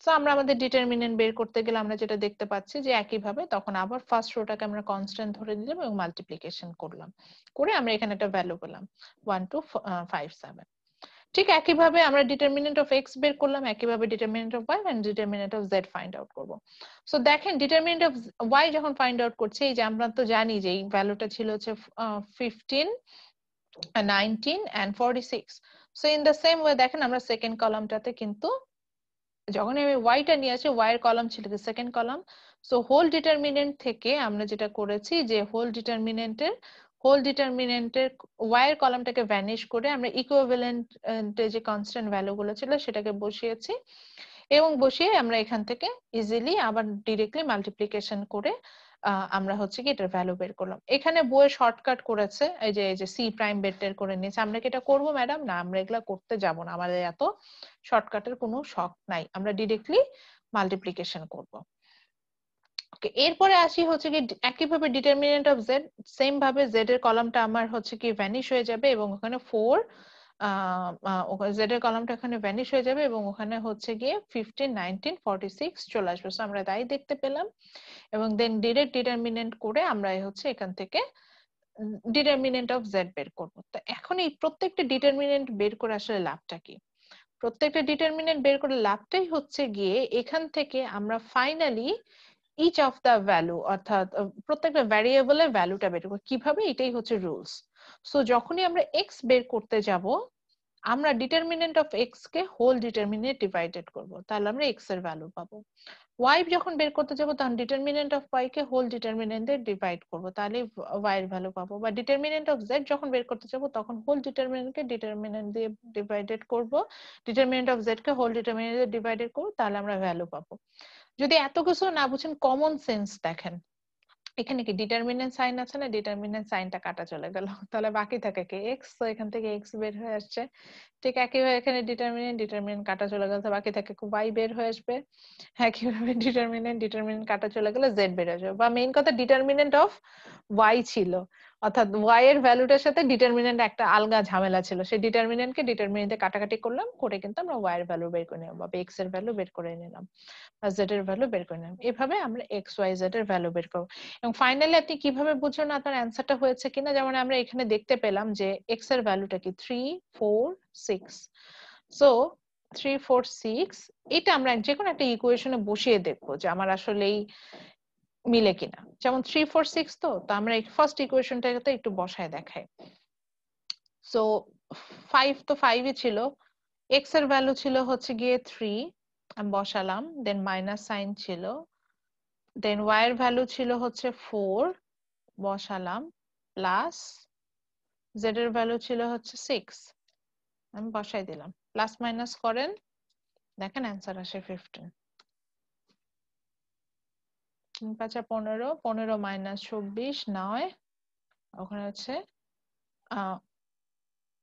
তো আমরা আমাদের ডিটারমিনেন্ট বের করতে গেলে আমরা যেটা দেখতে পাচ্ছি যে একইভাবে তখন আবার ফার্স্ট রোটাকে আমরা কনস্ট্যান্ট ধরে নিলাম এবং মাল্টিপ্লিকেশন করলাম, করে আমরা এখানে একটা ভ্যালু পেলাম 1257। ঠিক একইভাবে আমরা ডিটারমিনেন্ট অফ এক্স বের করলাম, একইভাবে determinant of Y and determinant of Z find out করব। সো দেখেন ডিটারমিনেন্ট অফ ওয়াই যখন ফাইন্ড আউট করছে, এই যে আমরা তো জানি যে এই ভ্যালুটা ছিল হচ্ছে 15, 19 and 46। So in the same way দেখেন আমরা সেকেন্ড কলামটাতে কিন্তু যখন আমি ওয়াইটা নিয়ে আসি, ওয়াই এর কলাম ছিল কি second column. So whole determinant থেকে আমরা যেটা করেছি যে হোল ডিটারমিনেন্টের ওয়াই এর কলামটাকে ভ্যানিশ করে আমরা ইকুইভ্যালেন্ট যে কনস্ট্যান্ট ভ্যালু গুলো ছিল সেটাকে বসিয়েছি, এবং বসিয়ে আমরা এখান থেকে ইজিলি আবার ডিরেক্টলি মাল্টিপ্লিকেশন করে আমরা হচ্ছে কি এটার ভ্যালু বের করলাম। এখানে বইয়ে শর্টকাট করেছে, এই যে সি প্রাইম বের টের করে নিয়েছে। আমরা কি এটা করবো ম্যাডাম? না, আমরা এগুলা করতে যাব না, আমাদের এত শর্টকাটের কোনো শখ নাই, আমরা ডিরেক্টলি মাল্টিপ্লিকেশন করব। ওকে, এরপরে আসি হচ্ছে কি একইভাবে ডিটারমিনেন্ট অফ জেড, সেম ভাবে জেড এর কলামটা আমার হচ্ছে কি ভ্যানিশ হয়ে যাবে এবং ওখানে 4 জেড এর কলামটা এখানে ভ্যানিশ হয়ে যাবে এবং ওখানে হচ্ছে গিয়ে 15, 19, 46 চলে আসবে। সো আমরা তাই দেখতে পেলাম, এবং দেন ডিরেক্ট ডিটারমিনেন্ট করে আমরা হচ্ছে এখান থেকে ডিটারমিনেন্ট অফ জেড বের করব। তো এখন এই প্রত্যেকটা ডিটারমিনেন্ট বের করে আসলে লাভটা কি? প্রত্যেকটা ডিটারমিনেন্ট বের করে লাভটাই হচ্ছে গিয়ে এখান থেকে আমরা finally each of the value, অর্থাৎ প্রত্যেকটা ভ্যারিয়েবলের ভ্যালুটা বের করব। কিভাবে? এটাই হচ্ছে রুলস। সো যখনই আমরা এক্স বের করতে যাব, আমরা ডিটারমিনেন্ট অফ এক্স কে হোল ডিটারমিনেন্ট ডিভাইডেড করব, তাহলে আমরা এক্স এর ভ্যালু পাবো। ওয়াই যখন বের করতে যাব তখন ডিটারমিনেন্ট অফ ওয়াই কে হোল ডিটারমিনেন্ট এ ডিভাইড করব, তাহলে ওয়াই এর ভ্যালু পাবো। বা ডিটারমিনেন্ট অফ জেড যখন বের করতে যাব তখন হোল ডিটারমিনেন্ট কে ডিটারমিনেন্ট দিয়ে ডিভাইডেড করব, ডিটারমিনেন্ট অফ জেড কে হোল ডিটারমিনেন্ট দিয়ে ডিভাইডেড করব, তাহলে আমরা ভ্যালু পাবো। যদি এত কিছু না বুঝেন, কমন সেন্স দেখেন, এখানে কি ডিটারমিনেন্ট সাইন আছে না, ডিটারমিনেন্ট সাইনটা কাটা চলে গেল, তাহলে বাকি থাকে কি এক্স। তো এখান থেকে এক্স বের হয়ে আসছে। ঠিক একইভাবে এখানে ডিটারমিনেন্ট কাটা চলে গেল, তো বাকি থাকে ওয়াই বের হয়ে আসবে। একইভাবে ডিটারমিনেন্ট কাটা চলে গেলে জেড বের হয়ে যাবে। বা মেইন কথা ডিটারমিনেন্ট অফ ওয়াই ছিল, অর্থাৎ ওয়াই এর ভ্যালুটার সাথে ডিটারমিনেন্ট একটা আলগা ঝামেলা ছিল, সেই ডিটারমিনেন্টকে ডিটারমিনেন্টে কাটাকাটি করলাম, করে কিন্তু আমরা ওয়াই এর ভ্যালু বের করে নিলাম, বা এক্স এর ভ্যালু বের করে নিলাম, বা জেড এর ভ্যালু বের করে নিলাম। এভাবে আমরা এক্স ওয়াই জেড এর ভ্যালু বের করব। এবং ফাইনালি আপনি কিভাবে বুঝবেন আপনার অ্যান্সারটা হয়েছে কিনা? যেমন আমরা এখানে দেখতে পেলাম যে এক্স এর ভ্যালুটা কি 3 4 6। সো 3 4 6 এটা আমরা যে কোনো একটা ইকুয়েশনে বসিয়ে দেখবো যে আমার আসলেই মিলে কিনা। যেমন 3 4 6, তো আমরা এই ফার্স্ট ইকুয়েশনটাকে একটু বসায় দেখাই। সো 5 তো 5ই ছিল, এক্স এর ভ্যালু ছিল হচ্ছে গিয়ে 3, আমি বসালাম, দেন মাইনাস সাইন ছিল, দেন ওয়াই এর ভ্যালু ছিল হচ্ছে 4, বসালাম, প্লাস জেড এর ভ্যালু ছিল হচ্ছে 6, আমি বসাই দিলাম, প্লাস মাইনাস করেন, দেখেন অ্যান্সার আসে 15। 3 5 15, 15 মাইনাস 24 9, ওখানে হচ্ছে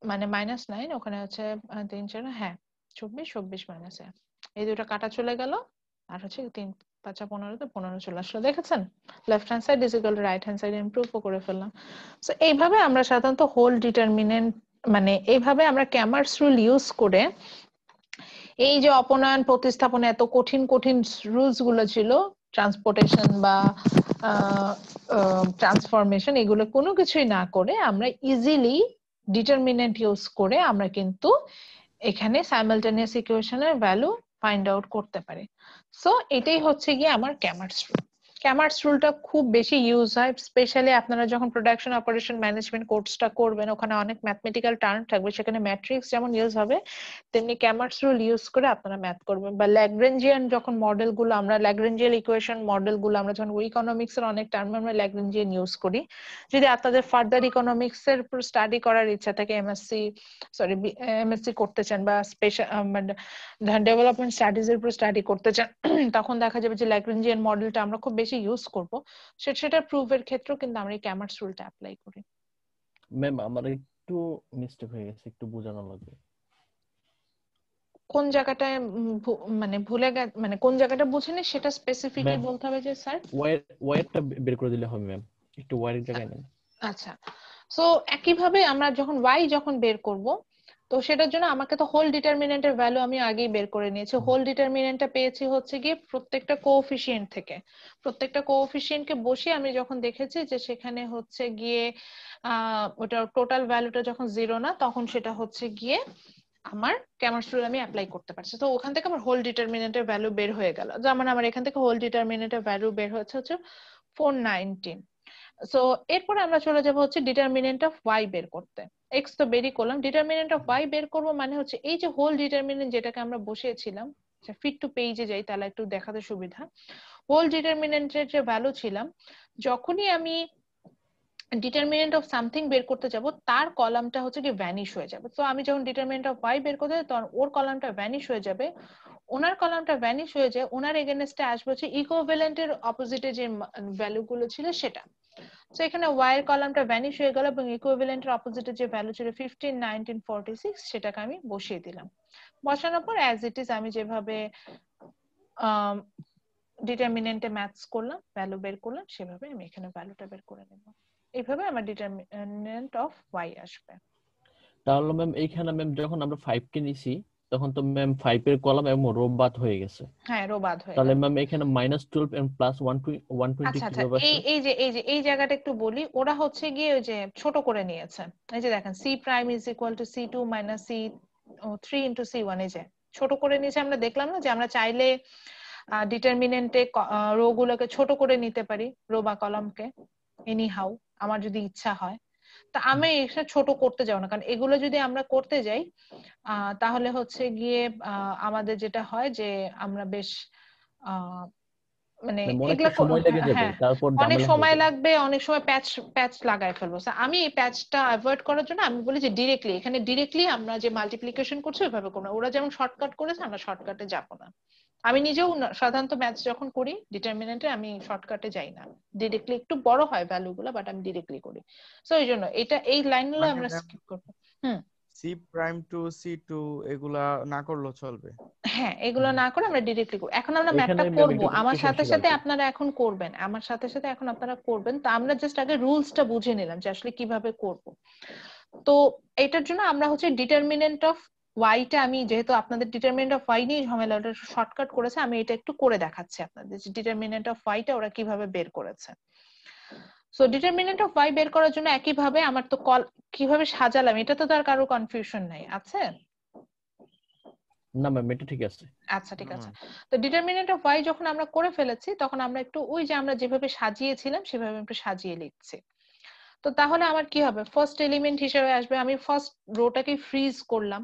মানে -9, ওখানে হচ্ছে 3 4, হ্যাঁ 24 24 মাইনাস, এই দুটো কাটা চলে গেল, আর হচ্ছে 3 5 15 তে 15 চলে আসলো, দেখেছেন? Left hand side is equal to right hand side ইমপ্রুভও করে ফেললাম। সো এইভাবে আমরা সাধারণত হোল ডিটারমিনেন্ট, মানে এইভাবে আমরা ক্যামার্স রুল ইউজ করে এই যে অপনয়ন প্রতিস্থাপন এত কঠিন কঠিন রুলস গুলো ছিল, ট্রান্সপোর্টেশন বা ট্রান্সফরমেশন, এগুলো কোনো কিছুই না করে আমরা ইজিলি ডিটারমিনেন্ট ইউজ করে আমরা কিন্তু এখানে সাইমালটেনিয়াস ইকুয়েশনের ভ্যালু ফাইন্ড আউট করতে পারি। সো এটাই হচ্ছে গিয়ে আমার ক্যামার্স রুল। ক্যামার্স রুলটা খুব বেশি ইউজ হয়, স্পেশালি আপনারা যখন প্রোডাকশন অপারেশন ম্যানেজমেন্ট কোর্সটা করবেন, ওখানে অনেক ম্যাথমেটিক্যাল টার্ম থাকবে, সেখানে ম্যাট্রিক্স যেমন ইউজ হবে তেমনি ক্যামার্স রুল ইউজ করে আপনারা ম্যাথ করবেন। বা ল্যাগ্রেঞ্জিয়ান যখন মডেলগুলো, আমরা ল্যাগ্রেঞ্জিয়ান ইকুয়েশন মডেলগুলো আমরা যখন ইকোনমিক্স এর অনেক টার্মে আমরা ল্যাগ্রেঞ্জিয়ান ইউজ করি। যদি আপনাদের ফার্দার ইকোনমিক্স এর উপর স্টাডি করার ইচ্ছা থাকে, এমএসসি করতে চান বা স্পেশাল ডেভেলপমেন্ট স্টাডিজ এর উপর স্টাডি করতে চান, তখন দেখা যাবে যে ল্যাগ্রেঞ্জিয়ান মডেলটা আমরা খুব বেশি ইউজ করব। সেটা প্রুফের ক্ষেত্রেও কিন্তু আমরা এই ক্যামার্স রুলটা অ্যাপ্লাই করি। ম্যাম আমার একটু মিস্টেক হয়ে গেছে, একটু বোঝানো লাগবে। কোন জায়গাটায় মানে ভুলে গেছে, মানে কোন জায়গাটা বুঝেনি সেটা স্পেসিফিকলি ম্যাম বলতে হবে যে স্যার। ওয়ারটা বের করে দিলে হবে ম্যাম, একটু ওয়ারের জায়গায় নেন। আচ্ছা, সো একইভাবে আমরা যখন y যখন বের করব, তো সেটার জন্য আমাকে তো হোল ডিটারমিনেন্টের ভ্যালু আমি আগেই বের করে নিয়েছি। হোল ডিটারমিনেন্টটা পেয়েছি হচ্ছে গিয়ে প্রত্যেকটা কোএফিসিয়েন্ট থেকে। প্রত্যেকটা কোএফিসিয়েন্টকে বসিয়ে আমি যখন দেখেছি যে সেখানে হচ্ছে গিয়ে ওটা টোটাল ভ্যালুটা যখন 0 না, তখন সেটা হচ্ছে গিয়ে আমার ক্যামার্স রুল আমি অ্যাপ্লাই করতে পারছি। তো ওখান থেকে আমার হোল ডিটারমিনেন্টের ভ্যালু বের হয়ে গেল। যেমন আমার এখান থেকে হোল ডিটারমিনেন্টের ভ্যালু বের হচ্ছে 419। সো এরপরে আমরা চলে যাব হচ্ছে ডিটারমিনেন্ট অফ y বের করতে। x তো বেরই করলাম, ডিটারমিনেন্ট অফ y বের করব মানে হচ্ছে এই যে হোল ডিটারমিনেন্ট যেটাকে আমরা বসিয়েছিলাম, ফিট টু পেজে যাই তাহলে একটু দেখাতে সুবিধা। হোল ডিটারমিনেন্টের যে ভ্যালু ছিলাম, যখনই আমি ডিটারমিনেন্ট অফ সামথিং বের করতে যাব, তার কলামটা হচ্ছে কি ভ্যানিশ হয়ে যাবে। তো আমি যখন ডিটারমিনেন্ট অফ y বের করতে যাব, তখন ওর কলামটা ভ্যানিশ হয়ে যাবে। ওনার কলামটা ভ্যানিশ হয়ে যায়, ওনার এগেইনস্টে আসবে হচ্ছে ইকুইভ্যালেন্টের অপোজিটে যে ভ্যালু গুলো ছিল সেটা। তো এখানে y এর কলামটা ভ্যানিশ হয়ে গেল এবং ইকুইভ্যালেন্টের অপোজিটে যে ভ্যালু ছিল 15 19 46, সেটাকে আমি বসিয়ে দিলাম। বসানোর পর অ্যাজ ইট ইজ আমি যেভাবে ডিটারমিনেন্টে ম্যাথস করলাম, ভ্যালু বের করলাম, সেভাবে আমি এখানে ভ্যালুটা বের করে নেব। এইভাবে আমার ডিটারমিনেন্ট অফ y আসবে। তাহলে ম্যাম এইখানে ম্যাম যখন আমরা 5 কে নিছি তখন তো ম্যাম 5 এর কলাম এবং রো বাদ হয়ে গেছে। হ্যাঁ, রো বাদ হয়ে তাহলে গেল। ম্যাম এখানে -12 এবং +120 আচ্ছা আচ্ছা, কিভাবে এই আসবে? এই যে এই যে এই জায়গাটা একটু বলি। ওরা হচ্ছে গিয়ে ওই যে ছোট করে নিয়েছে। এই যে দেখেন c prime is equal two c2 minus c3 into c1, এই যে ছোট করে নিয়েছে। আমরা দেখলাম না যে আমরা চাইলে ডিটারমিনেন্টে রো গুলোকে ছোট করে নিতে পারি, রো বা কলামকে এনি হাউ, আমার যদি ইচ্ছা হয়। তা আমি এটা ছোট করতে যাবো না, কারণ এগুলো যদি আমরা করতে যাই তাহলে হচ্ছে গিয়ে আমাদের যেটা হয় যে আমরা বেশ মানে ম্যাম অনেকটা এগুলা সময় লেগে যাবে, হ্যাঁ তারপর অনেক ঝামেলা হয়ে সময় যাবে। লাগবে, অনেক সময় প্যাচ লাগায় ফেলবো। আমি এই প্যাচটা অ্যাভয়েড করার জন্য আমি বলি যে ডিরেক্টলি এখানে ডিরেক্টলি আমরা যে মাল্টিপ্লিকেশন করছি ওইভাবে করবো। ওরা যেমন শর্টকাট করেছে আমরা শর্টকাটে যাব না। আমি নিজেও সাধারণত ম্যাথ যখন করি ডিটারমিনেন্টে আমি শর্টকাটে যাই না, ডিরেক্টলি একটু বড় হয় ভ্যালু গুলো, বাট আমি ডিরেক্টলি করি। সো এই জন্য এই লাইনগুলো মানে আমরা ম্যাম স্কিপ করবো। হুম, সি প্রাইম টু C2 এগুলা না করলেও চলবে? হ্যাঁ, এগুলো না করে আমরা ডিরেক্টলি করব। এখন আমরা এখানে ম্যাথটা ম্যাম করব, একটু আমার কনফিউশন সাথে ছিল আর সাথে কি। আপনারা এখন করবেন, আমার সাথে সাথে এখন আপনারা করবেন। তো আমরা জাস্ট আগে রুলসটা বুঝে নিলাম যে আসলে কিভাবে করব। তো এটার জন্য আমরা হচ্ছে ডিটারমিনেন্ট অফ ওয়াইটা, আমি যেহেতু আপনাদের ডিটারমিনেন্ট অফ ওয়াই নিয়ে ঝামেলা, ওটা শর্টকাট করেছে, আমি এটা একটু করে দেখাচ্ছি আপনাদের যে ডিটারমিনেন্ট অফ ওয়াইটা ওরা কিভাবে বের করেছে। সো ডিটারমিনেন্ট অফ ওয়াই বের করার জন্য একইভাবে আমার তো কিভাবে সাজালাম এটা তো তার কারো কনফিউশন নাই আছে? না ম্যাম এটা ঠিক আছে। আচ্ছা ঠিক আছে। তো ডিটারমিনেন্ট অফ y যখন আমরা করে ফেলেছি, তখন আমরা একটু ওই যে আমরা যেভাবে সাজিয়েছিলাম সেভাবে একটু সাজিয়ে লিখছি। তো তাহলে আমার কি হবে, ফার্স্ট এলিমেন্ট হিসেবে আসবে, আমি ফার্স্ট রোটাকে ফ্রিজ করলাম।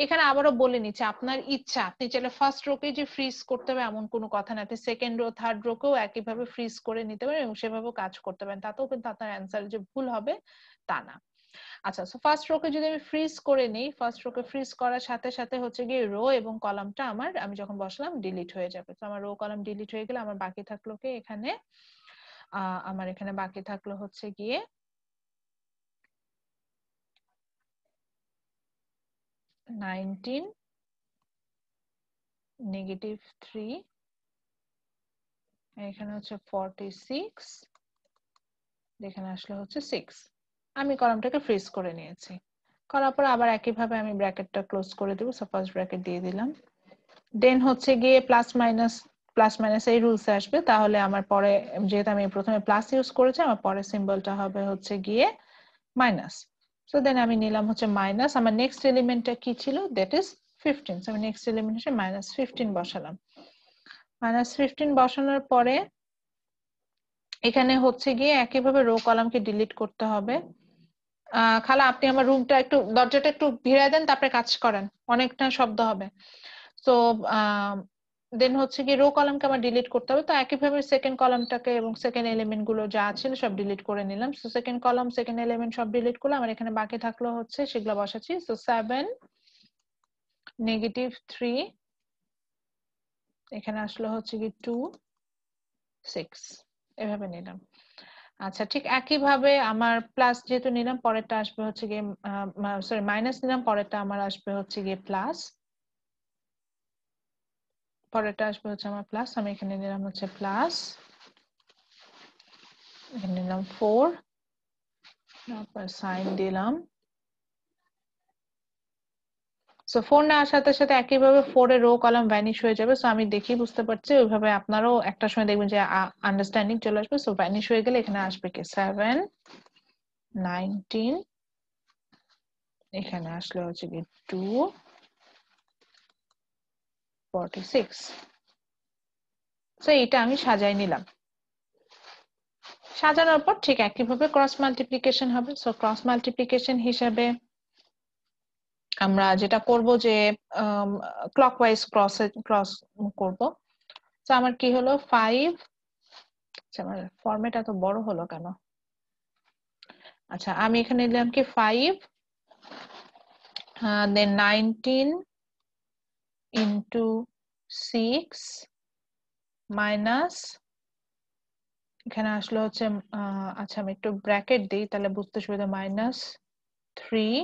এখানে আবারও বলে নিচ্ছি আপনার ইচ্ছা, আপনি চাইলে ফার্স্ট রোকে যে ফ্রিজ করতে হবে এমন কোনো কথা না, আপনি সেকেন্ড রো থার্ড রোকেও একইভাবে ফ্রিজ করে নিতে পারেন এবং সেভাবেও কাজ করতে পারেন, তাতেও কিন্তু আপনার অ্যান্সার যে ভুল হবে তা না। আচ্ছা, সো ফার্স্ট রোকে যদি আমি ফ্রিজ করে নেই, ফার্স্ট রোকে ফ্রিজ করার সাথে সাথে হচ্ছে গিয়ে রো এবং কলামটা আমার আমি যখন বসালাম ডিলিট হয়ে যাবে। তো আমার রো কলাম ডিলিট হয়ে গেলে আমার বাকি থাকলো কি এখানে আমার এখানে বাকি থাকলো হচ্ছে গিয়ে 19 -3 এখানে হচ্ছে 46 এখানে আসলে হচ্ছে 6। আমি কলামটাকে ফ্রিজ করে নিয়েছি। করার পর আবার একইভাবে আমি ব্র্যাকেটটা ক্লোজ করে দেব। সো ফার্স্ট ব্র্যাকেট দিয়ে দিলাম। দেন হচ্ছে গিয়ে প্লাস মাইনাস এই রুলসে আসবে, তাহলে আমার পরে যেহেতু আমি প্রথমে প্লাস ইউজ করেছি আমার পরে সিম্বলটা হবে হচ্ছে গিয়ে মাইনাস। সো দেন আমি নিলাম হচ্ছে মাইনাস, আমার নেক্সট এলিমেন্টটা কি ছিল, দ্যাট ইজ 15। সো আমি নেক্সট এলিমেন্ট হিসেবে -15 বসালাম। -15 বসানোর পরে এখানে হচ্ছে গিয়ে একইভাবে রো কলামকে ডিলিট করতে হবে। খালা আপনি আমার রুমটা একটু দরজাটা একটু ভিড়ায় দেন, তারপরে কাজ করেন, অনেকটা শব্দ হবে। সো দেন হচ্ছে কি রো কলামকে আমার ডিলিট করতে হবে। তো একইভাবে সেকেন্ড কলামটাকে এবং সেকেন্ড এলিমেন্ট গুলো যা ছিল সব ডিলিট করে নিলাম। So second column second element সব ডিলিট করলাম। আমার এখানে বাকি থাকলো হচ্ছে সেগুলো বসাচ্ছি। সো 7 -3 এখানে আসলো হচ্ছে কি 2 6 এভাবে নিলাম। আচ্ছা, ঠিক একইভাবে আমার প্লাস যেহেতু নিলাম পরেরটা আসবে হচ্ছে গিয়ে সরি মাইনাস নিলাম পরেরটা আমার আসবে হচ্ছে গিয়ে প্লাস, পরেরটা আসবে হচ্ছে আমার প্লাস। আমি এখানে নিলাম হচ্ছে প্লাস, এখানে নিলাম 4, তারপর সাইন দিলাম। সো 4 নেওয়ার সাথে সাথে একইভাবে 4 এর রো কলাম ভ্যানিশ হয়ে যাবে। সো আমি দেখি বুঝতে পারছি, ওইভাবে আপনারাও একটা সময় দেখবেন যে আন্ডারস্ট্যান্ডিং চলে আসবে। সো ভ্যানিশ হয়ে গেলে এখানে আসবে কি 7 19 এখানে আসলে হচ্ছে কি 2 46। সো এটা আমি সাজাই নিলাম। সাজানোর পর ঠিক একইভাবে ক্রস মাল্টিপ্লিকেশন হবে। সো ক্রস মাল্টিপ্লিকেশন হিসাবে আমরা যেটা করব যে ক্লকওয়াইজ ক্রস করব। তো আমার কি হলো 5, আচ্ছা আমার ফরম্যাট এত বড় হলো কেন? আচ্ছা আমি এখানে নিলাম কি 5 দেন 19 into 6 মাইনাস এখানে আসলে হচ্ছে আচ্ছা আমি একটু ব্র্যাকেট দিই তাহলে বুঝতে সুবিধা, -3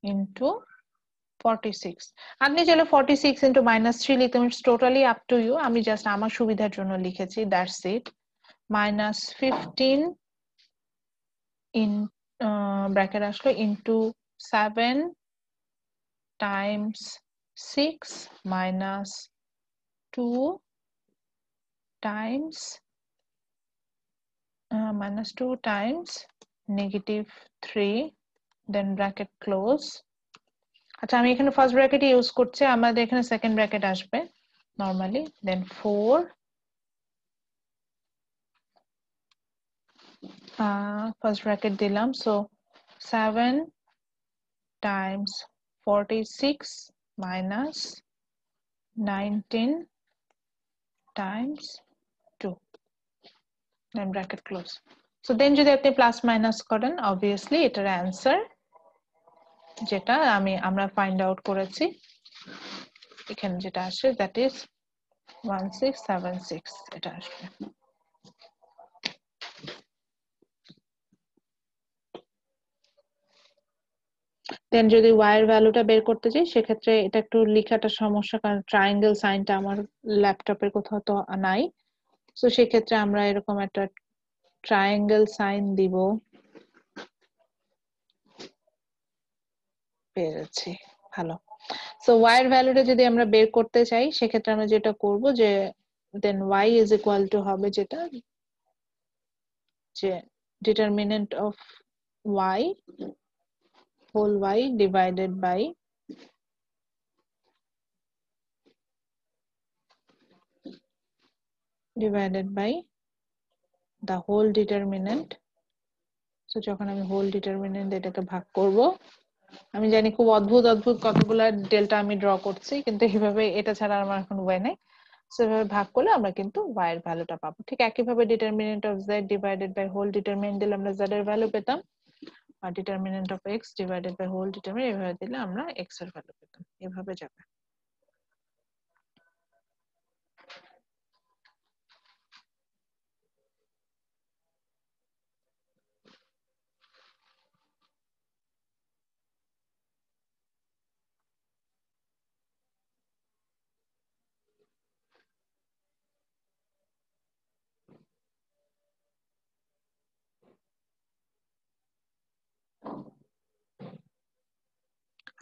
into 46। আপনি চাইলে 46 into -3 লিখতে পারেন, টোটালি আপ টু ইউ। আমি জাস্ট আমার সুবিধার জন্য লিখেছি, দ্যাটস ইট। -15 ইন ব্র্যাকেট আসলো into 7 times 6 minus 2 times -3 then bracket close। আচ্ছা আমি এখানে ফার্স্ট ব্র্যাকেট ইউজ করছি, আমাদের এখানে সেকেন্ড ব্র্যাকেট আসবে নরমালি। দেন 4 ফার্স্ট ব্র্যাকেট দিলাম। So 7 times 46 minus 19 times 2 then bracket close। So then যদি আপনি প্লাস মাইনাস করেন অবভিয়াসলি এটার অ্যান্সার যেটা আমরা ফাইন্ড আউট করেছি এখানে যেটা আসে দ্যাট ইজ 1676 এটা আসবে। দেন যদি y এর ভ্যালুটা বের করতে চাই সেক্ষেত্রে এটা একটু লেখাটা সমস্যা, কারণ ট্রায়াঙ্গেল সাইনটা আমার ল্যাপটপের কোথাও তো নাই। সো সেক্ষেত্রে আমরা এরকম একটা ট্রায়াঙ্গেল সাইন দিব, পেরেছি, ভালো। সো y এর ভ্যালুটা যদি আমরা বের করতে চাই সেক্ষেত্রে আমরা যেটা করব যে then y is equal to হবে যেটা যে determinant of y whole y divided by the whole determinant। So যখন আমি হোল ডিটারমিনেন্ট এটাকে ভাগ করব, আমি জানি খুব অদ্ভুত কতগুলা ডেল্টা আমি ড্র করছি, কিন্তু এইভাবে এটা ছাড়া আমার এখন ওয়ে নাই। সো এভাবে ভাগ করলে আমরা কিন্তু y এর ভ্যালুটা পাবো। ঠিক একইভাবে determinant of z divided by whole determinant দিলে আমরা z এর ভ্যালু পেতাম। বা determinant of x divided by whole determinant, এভাবে দিলে আমরা এক্স এর ভ্যালু পেতাম, এভাবে যাবে।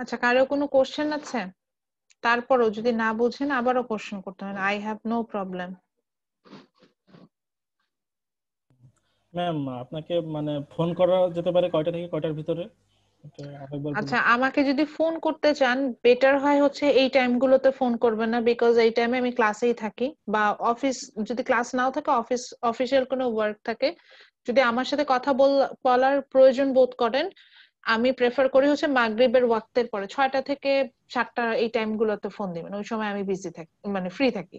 আচ্ছা, কারো কোনো কোশ্চেন আছে? তারপরও যদি না বুঝেন আবারও কোশ্চেন করতে হবে, I have no problem. Ma'am আপনাকে মানে ফোন করা যেতে পারে কয়টা থেকে কয়টার ভিতরে, এটা আরেকবার বলুন। আচ্ছা, আমাকে যদি ফোন করতে চান বেটার হয় হচ্ছে এই টাইমগুলোতে ফোন করবেন না, বিকজ এই টাইমে আমি ক্লাসেই থাকি, বা অফিস যদি ক্লাস নাও থাকে অফিসিয়াল কোনো ওয়ার্ক থাকে, যদি আমার সাথে কথা বলার প্রয়োজন বোধ করেন আমি প্রেফার করি হচ্ছে মাগরিবের ওয়াক্তের পরে 6টা থেকে 7টা এই টাইমগুলোতে ফোন দিবেন, ওই সময় আমি বিজি থাকি, মানে ফ্রি থাকি।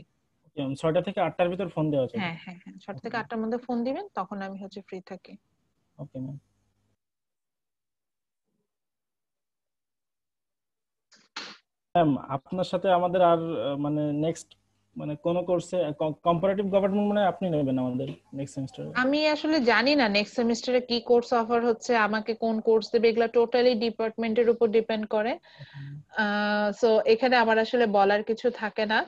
6টা থেকে 8টার ভিতর ফোন দেওয়া যাবে। হ্যাঁ হ্যাঁ হ্যাঁ, 6টা থেকে 8টার মধ্যে ফোন দিবেন, তখন আমি হচ্ছে ফ্রি থাকি। Okay ma'am. ম্যাম আপনার সাথে আমাদের আর মানে নেক্সট মানে কোন কোর্সে কম্পারেটিভ গভর্নমেন্ট মানে আপনি নেবেন আমাদের নেক্সট সেমিস্টারে? আমি আসলে জানি না নেক্সট সেমিস্টারে কি কোর্স অফার হচ্ছে, আমাকে কোন কোর্স দেবে, এগুলা টোটালি ডিপার্টমেন্টের উপর ডিপেন্ড করে। সো এখানে আমার আসলে বলার কিছু থাকে না।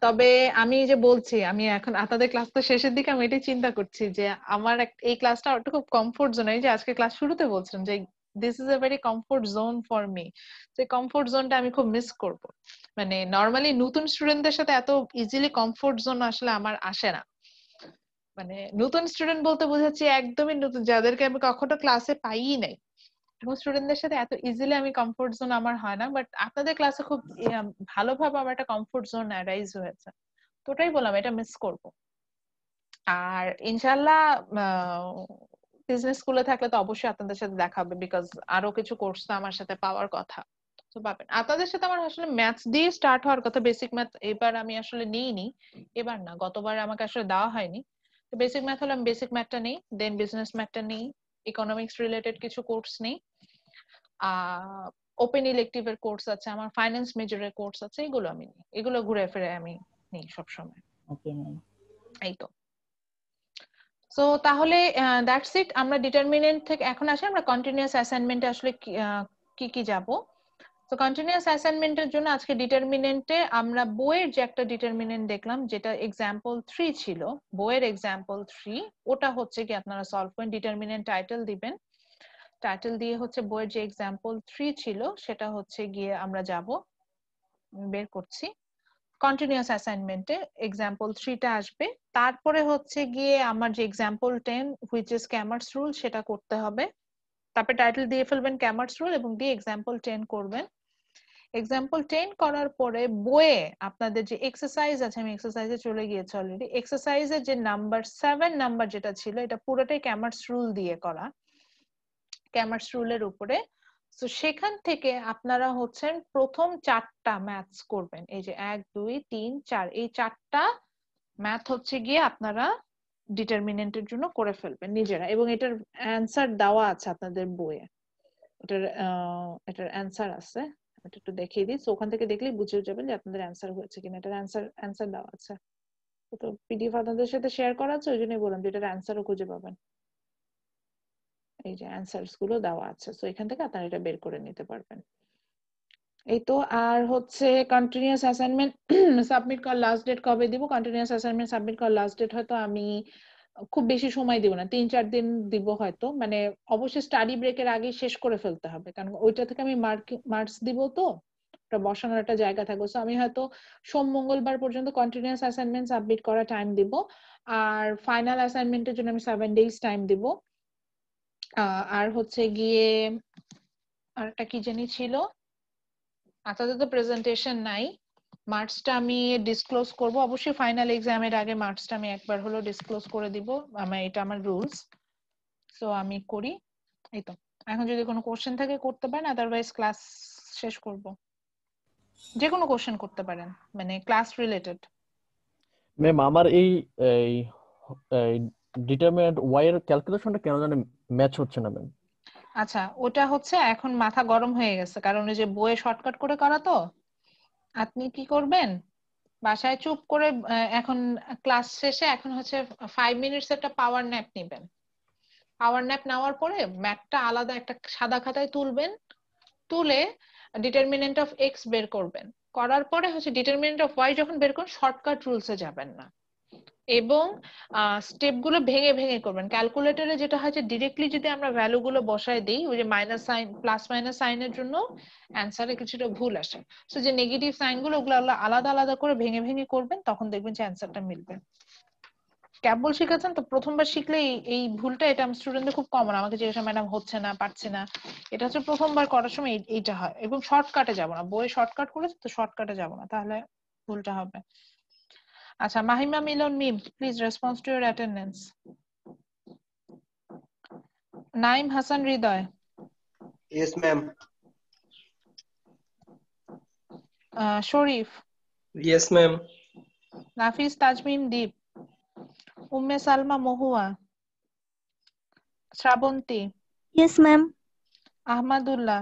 তবে আমি যে বলছি, আমি এখন আপনাদের ক্লাস তো শেষের দিকে, আমি এটাই চিন্তা করছি যে আমার এই ক্লাসটা একটু খুব কমফোর্ট জোন। এই যে আজকে ক্লাস শুরুতে বলছিলাম যে this is a very comfort zone for me, যে কমফোর্ট জোনটা আমি খুব মিস করব। মানে নর্মালি নতুন স্টুডেন্টদের সাথে এত ইজিলি কমফোর্ট জোন আসলে আমার আসে না। মানে নতুন স্টুডেন্ট বলতে বোঝাচ্ছি একদমই নতুন, যাদেরকে আমি কখনো ক্লাসে পাইই নাই, এরকম স্টুডেন্টদের সাথে এত ইজিলি আমি কমফোর্ট জোন আমার হয় না। বাট আপনাদের ক্লাসে খুব ভালোভাবে আমার একটা কমফোর্ট জোন অ্যারাইজ হয়েছে, তো ওটাই বললাম এটা মিস করব। আর ইনশাল্লাহ বিজনেস স্কুলে থাকলে তো অবশ্যই আপনাদের সাথে দেখা হবে, বিকজ আরো কিছু কোর্স তো আমার সাথে পাওয়ার কথা, তো পাবেন। আপনাদের সাথে আমার আসলে ম্যাথস দিয়ে স্টার্ট হওয়ার কথা, বেসিক ম্যাথ এবার আমি আসলে নিইনি, এবার না গতবার আমাকে আসলে দেওয়া হয়নি। তো বেসিক ম্যাথ হলে আমি বেসিক ম্যাথটা নেই, দেন বিজনেস ম্যাথটা নেই, ইকোনমিক্স রিলেটেড কিছু কোর্স নেই, ওপেন ইলেকটিভের কোর্স আছে আমার, ফাইন্যান্স মেজরের কোর্স আছে, এগুলো আমি নিই, এগুলো ঘুরে ফিরে আমি নিই সবসময়। Okay ma'am. এই তো। সো তাহলে দ্যাটস ইট। আমরা ডিটারমিনেন্ট থেকে এখন আসি আমরা কন্টিনিউয়াস অ্যাসাইনমেন্টে আসলে কি কি যাব। তো কন্টিনিউয়াস অ্যাসাইনমেন্টের জন্য আজকে ডিটারমিনেন্টে আমরা বইয়ের যে একটা ডিটারমিনেন্ট দেখলাম, যেটা এক্সাম্পল 3 ছিল, বইয়ের এক্সাম্পল 3, ওটা হচ্ছে কি আপনারা সলভ করেন, ডিটারমিনেন্ট টাইটেল দিবেন, টাইটেল দিয়ে হচ্ছে বইয়ের যে এক্সাম্পল 3 ছিল সেটা হচ্ছে গিয়ে আমরা যাব, বের করছি। কন্টিনিউয়াস অ্যাসাইনমেন্টে এক্সাম্পল 3টা আসবে, তারপরে হচ্ছে গিয়ে আমার যে এক্সাম্পল 10 হুইচ ইজ ক্যামার্স রুল সেটা করতে হবে, তারপরে টাইটেল দিয়ে ফেলবেন ক্যামার্স রুল এবং দিয়ে এক্সাম্পল 10 করবেন। এক্সাম্পল 10 করার পরে বইয়ে আপনাদের যে এক্সারসাইজ আছে, আমি এক্সারসাইজে চলে গিয়েছি অলরেডি, এক্সারসাইজের যে নাম্বার 7 নাম্বার যেটা ছিল এটা পুরোটাই ক্যামার্স রুল দিয়ে করা, ক্যামার্স রুলের উপরে। তো সেখান থেকে আপনারা হচ্ছেন প্রথম 4টা ম্যাথস করবেন, এই যে 1 2 3 4, এই 4টা ম্যাথ হচ্ছে গিয়ে আপনারা ডিটারমিনেন্টের জন্য করে ফেলবেন নিজেরা, এবং এটার অ্যানসার দেওয়া আছে আপনাদের বইয়ে, এটার অ্যানসার আছে, এটা একটু দেখিয়ে দিই। ওখান থেকে দেখলেই বুঝে যাবেন যে আপনাদের অ্যানসার হয়েছে কিনা, এটার অ্যানসার দেওয়া আছে, তো পিডিএফ আপনাদের সাথে শেয়ার করা আছে, ওই জন্যই বললাম যে এটার অ্যানসারও খুঁজে পাবেন, এই যে অ্যানসারস গুলো দেওয়া আছে, তো এখান থেকে আপনারা এটা বের করে নিতে পারবেন। এই তো। আর হচ্ছে কন্টিনিউয়াস অ্যাসাইনমেন্ট সাবমিট করার লাস্ট ডেট কবে দিব? কন্টিনিউয়াস অ্যাসাইনমেন্ট সাবমিট করার লাস্ট ডেট হয়তো আমি খুব বেশি সময় দিব না, 3-4 দিন দিব হয়তো, মানে অবশ্যই স্টাডি ব্রেকের আগে শেষ করে ফেলতে হবে, কারণ ওইটা থেকে আমি মার্কস দিব, তো ওটা বসানোর একটা জায়গা থাকবে। সো আমি হয়তো সোম মঙ্গলবার পর্যন্ত কন্টিনিউয়াস অ্যাসাইনমেন্ট সাবমিট করার টাইম দিব, আর ফাইনাল অ্যাসাইনমেন্টের জন্য আমি 7 ডেজ টাইম দিব। আর হচ্ছে গিয়ে আরেকটা কি জানি ছিল, আপাতত তো প্রেজেন্টেশন নাই, মার্কসটা আমি ডিসক্লোজ করব অবশ্যই, ফাইনাল এক্সামের আগে মার্কসটা আমি একবার হলো ডিসক্লোজ করে দিব, এটা আমার রুলস, সো আমি করি। এই তো, এখন যদি কোনো কোশ্চেন থাকে করতে পারেন, আদারওয়াইজ ক্লাস শেষ করব। যে কোনো কোশ্চেন করতে পারেন, মানে ক্লাস রিলেটেড। ম্যাম আমার এই ডিটারমিনেন্ট ওয়াই এর ক্যালকুলেশনটা কেন জানি ম্যাচ হচ্ছে না ম্যাম। আচ্ছা, ওটা হচ্ছে এখন মাথা গরম হয়ে গেছে, কারণ ওই যে বইয়ে শর্টকাট করে করা তো। আপনি কি করবেন, বাসায় চুপ করে এখন ক্লাস শেষে এখন হচ্ছে 5 মিনিটস একটা পাওয়ার ন্যাপ নেবেন। পাওয়ার ন্যাপ নেওয়ার পরে ম্যাথটা আলাদা একটা সাদা খাতায় তুলবেন, তুলে ডিটারমিনেন্ট অফ এক্স বের করবেন। করার পরে হচ্ছে ডিটারমিনেন্ট অফ ওয়াই যখন বের করুন, শর্টকাট রুলসে যাবেন না, এবং স্টেপ গুলো ভেঙে ভেঙে করবেন। ক্যালকুলেটরে যেটা হয় যে ডিরেক্টলি যদি আমরা ভ্যালু গুলো বসায় দিই, ওই যে মাইনাস সাইন প্লাস মাইনাস সাইনের জন্য অ্যান্সারে কিছুটা ভুল আসে। সো যে নেগেটিভ সাইন গুলো ওগুলো আলাদা আলাদা করে ভেঙে ভেঙে করবেন, তখন দেখবেন যে অ্যান্সারটা মিলবে। কেবল শিখেছেন তো, প্রথমবার শিখলে এই ভুলটা, এটা আমার স্টুডেন্টদের খুব কমন, আমাকে জিজ্ঞাসা ম্যাডাম হচ্ছে না, পারছে না। এটা হচ্ছে প্রথমবার করার সময় এইটা হয়। এবং শর্টকাটে যাব না, বইয়ে শর্টকাট করেছে তো শর্টকাটে যাব না, তাহলে ভুলটা হবে। আচ্ছা, Mahima Milon Mim, please response to your attendance. Naim Hasan Hridoy, Yes, ma'am. Sharif, yes ma'am. Nafis Tajmin Deep, Umme Salma Mohua, Srabonti, Yes, ma'am. Ahmadullah,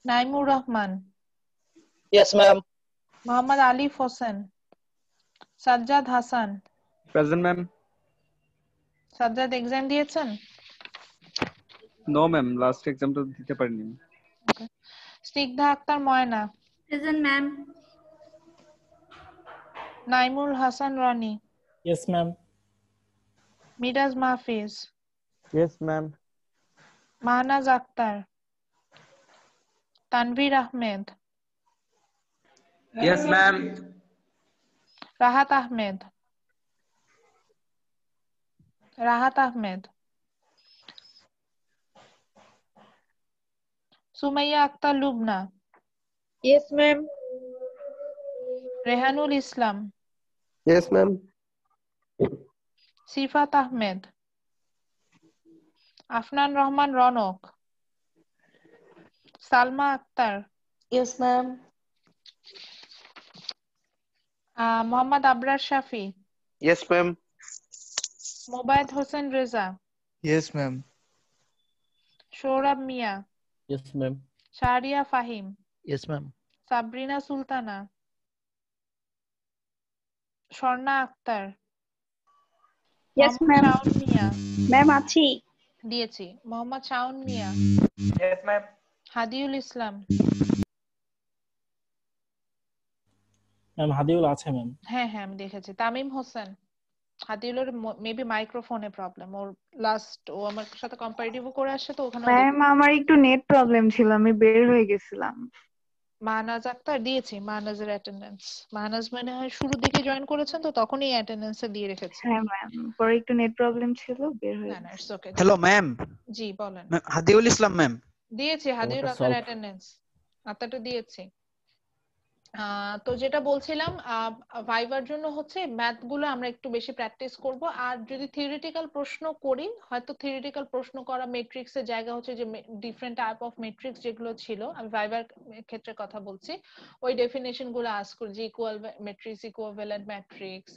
Naimur Rahman, Yes, ma'am. Mohammad Alif Hossain, Sajjad Hasan. Present, ma'am. Sajjad exam দিয়েছেন? No, ma'am. Last exam তো দিতে পারিনি। Snigdha Akter Moyna, present ma'am. Naimul Hasan Roni, Yes, ma'am. Miraj Mahfiz, Yes, ma'am. Mahnaz Akter, Tanvir Ahmed, Yes, ma'am. Rahat Ahmed, Rahat Ahmed, Sumaiya Akter Lubna, Yes, ma'am. Rehanul Islam, Yes, ma'am. Sifat Ahmed, Afnan Rahman Ronok, Salma Akter, Yes, ma'am. Mohammad Abrar Shafi, Yes, ma'am. Mobayed Hossain Reza, Yes, ma'am. Sourav Mia, Yes, ma'am. Shahriar Fahim, Yes, ma'am. Sabrina Sultana, Swarna Akter, Yes, Mohammad ma'am. Shawon Mia, Ma'am, আছি। দিয়েছি, Mohammad Shawon Mia, Yes, ma'am. Hadiul Islam, ma'am Hadiul আছে ma'am. হ্যাঁ হ্যাঁ আমি দেখেছি, তামিম হোসেন। হাদিউলের মেবি মাইক্রোফোনে প্রবলেম, ওর last ও আমার সাথে কম্পারেটিভও করে আসছে তো ওখানে ম্যাম আমার একটু নেট প্রবলেম ছিল, আমি বের হয়ে গেছিলাম। মাহনাজ আক্তার দিয়েছি, মাহনাজের অ্যাটেন্ডেন্স। মাহনাজ মানে হয় শুরুর দিকে জয়েন করেছেন তো তখনই অ্যাটেন্ডেন্সে দিয়ে রেখেছি। হ্যাঁ ম্যাম, পরে একটু নেট প্রবলেম ছিল, বের হয়ে না না ইটস ওকে। Hello, ma'am. জি বলেন। Hadiul Islam, ma'am. দিয়েছি, হাদিউল ওটা আপনার solve। অ্যাটেন্ডেন্স আপনারটা দিয়েছি। তো যেটা বলছিলাম, ভাইবার জন্য হচ্ছে ম্যাথ গুলো আমরা একটু বেশি প্র্যাকটিস করব। আর যদি থিওরিটিক্যাল প্রশ্ন করি, হয়তো থিওরিটিক্যাল প্রশ্ন করা ম্যাট্রিক্স এর জায়গা হচ্ছে যে ডিফারেন্ট টাইপ অফ ম্যাট্রিক্স যেগুলো ছিল, আমি ভাইবার ক্ষেত্রে কথা বলছি, ওই ডেফিনেশন গুলো আস্ক করি, যে equal matrix, equivalent matrix,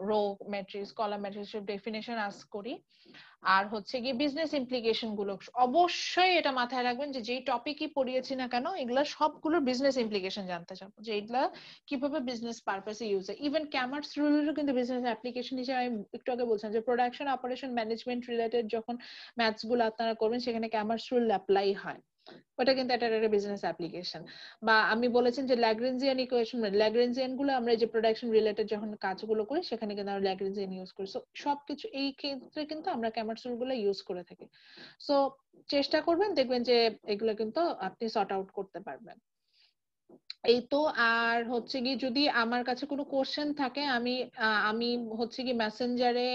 row matrix, column matrix সব ডেফিনেশন আস্ক করি। আর হচ্ছে কি বিজনেস ইমপ্লিকেশন গুলো অবশ্যই এটা মাথায় রাখবেন, যে যেই টপিকই পড়িয়েছি না কেন এগুলা সবগুলো বিজনেস ইমপ্লিকেশন জানতে চাবো, যে এগুলা কিভাবে বিজনেস পারপাসে ইউজ হয়। ইভেন ক্যামার্স রুলেরও কিন্তু বিজনেস অ্যাপ্লিকেশন হিসেবে আমি একটু আগে বলছিলাম যে প্রোডাকশন অপারেশন ম্যানেজমেন্ট রিলেটেড যখন ম্যাথস গুলো আপনারা করবেন সেখানে ক্যামার্স রুল অ্যাপ্লাই হয়, ওটা কিন্তু একটা বিজনেস অ্যাপ্লিকেশন। বা আমি বলেছেন যে ল্যাগ্রেঞ্জিয়ান ইকুয়েশন, ল্যাগ্রেঞ্জিয়ান গুলো আমরা যে প্রোডাকশন রিলেটেড যখন কাজগুলো করি সেখানে কিন্তু আমরা ল্যাগ্রেঞ্জিয়ান ইউজ করি। সো সবকিছু এই ক্ষেত্রে কিন্তু আমরা ক্যামার্স রুল গুলো ইউজ করে থাকি। সো চেষ্টা করবেন, দেখবেন যে এগুলো কিন্তু আপনি সর্ট আউট করতে পারবেন। এই তো। আর হচ্ছে কি যদি আমার কাছে কোনো কোশ্চেন থাকে, আমি হচ্ছে কি মেসেঞ্জারে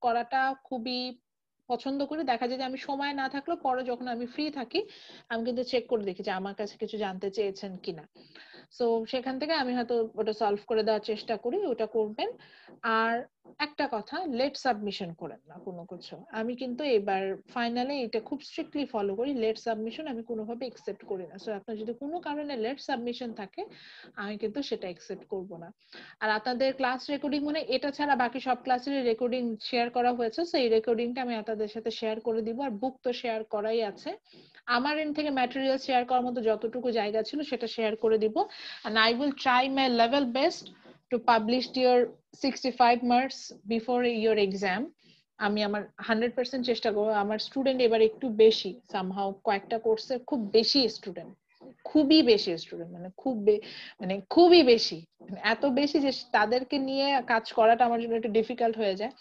করাটা খুবই পছন্দ করি। দেখা যায় যে আমি সময় না থাকলেও পরে যখন আমি ফ্রি থাকি আমি কিন্তু চেক করে দেখি যে আমার কাছে কিছু জানতে চেয়েছেন কিনা। সো সেখান থেকে আমি হয়তো ওটা সলভ করে দেওয়ার চেষ্টা করি, ওটা করবেন। আর একটা কথা, লেট সাবমিশন করেন না কোনো কিছু। আমি কিন্তু এবার ফাইনালে এটা খুব স্ট্রিক্টলি ফলো করি, লেট সাবমিশন আমি কোনোভাবে একসেপ্ট করি না। সো আপনার যদি কোনো কারণে লেট সাবমিশন থাকে আমি কিন্তু সেটা একসেপ্ট করব না। আর আপনাদের ক্লাস রেকর্ডিং মানে এটা ছাড়া বাকি সব ক্লাসের রেকর্ডিং শেয়ার করা হয়েছে, সো এই রেকর্ডিংটা আমি আপনাদের সাথে শেয়ার করে দিব। আর বুক তো শেয়ার করাই আছে, আমার এন্ড থেকে ম্যাটেরিয়াল শেয়ার করার মতো যতটুকু জায়গা ছিল সেটা শেয়ার করে দিব। and I will try my level best to publish your 65 marks before your exam. আমি আমার 100% চেষ্টা করব। আমার স্টুডেন্ট এবার একটু বেশি, সামহাউ কয়েকটা কোর্সে খুব বেশি স্টুডেন্ট, খুবই বেশি স্টুডেন্ট, মানে খুবই বেশি, এত বেশি যে তাদেরকে নিয়ে কাজ করাটা আমার জন্য একটু ডিফিকাল্ট হয়ে যায়।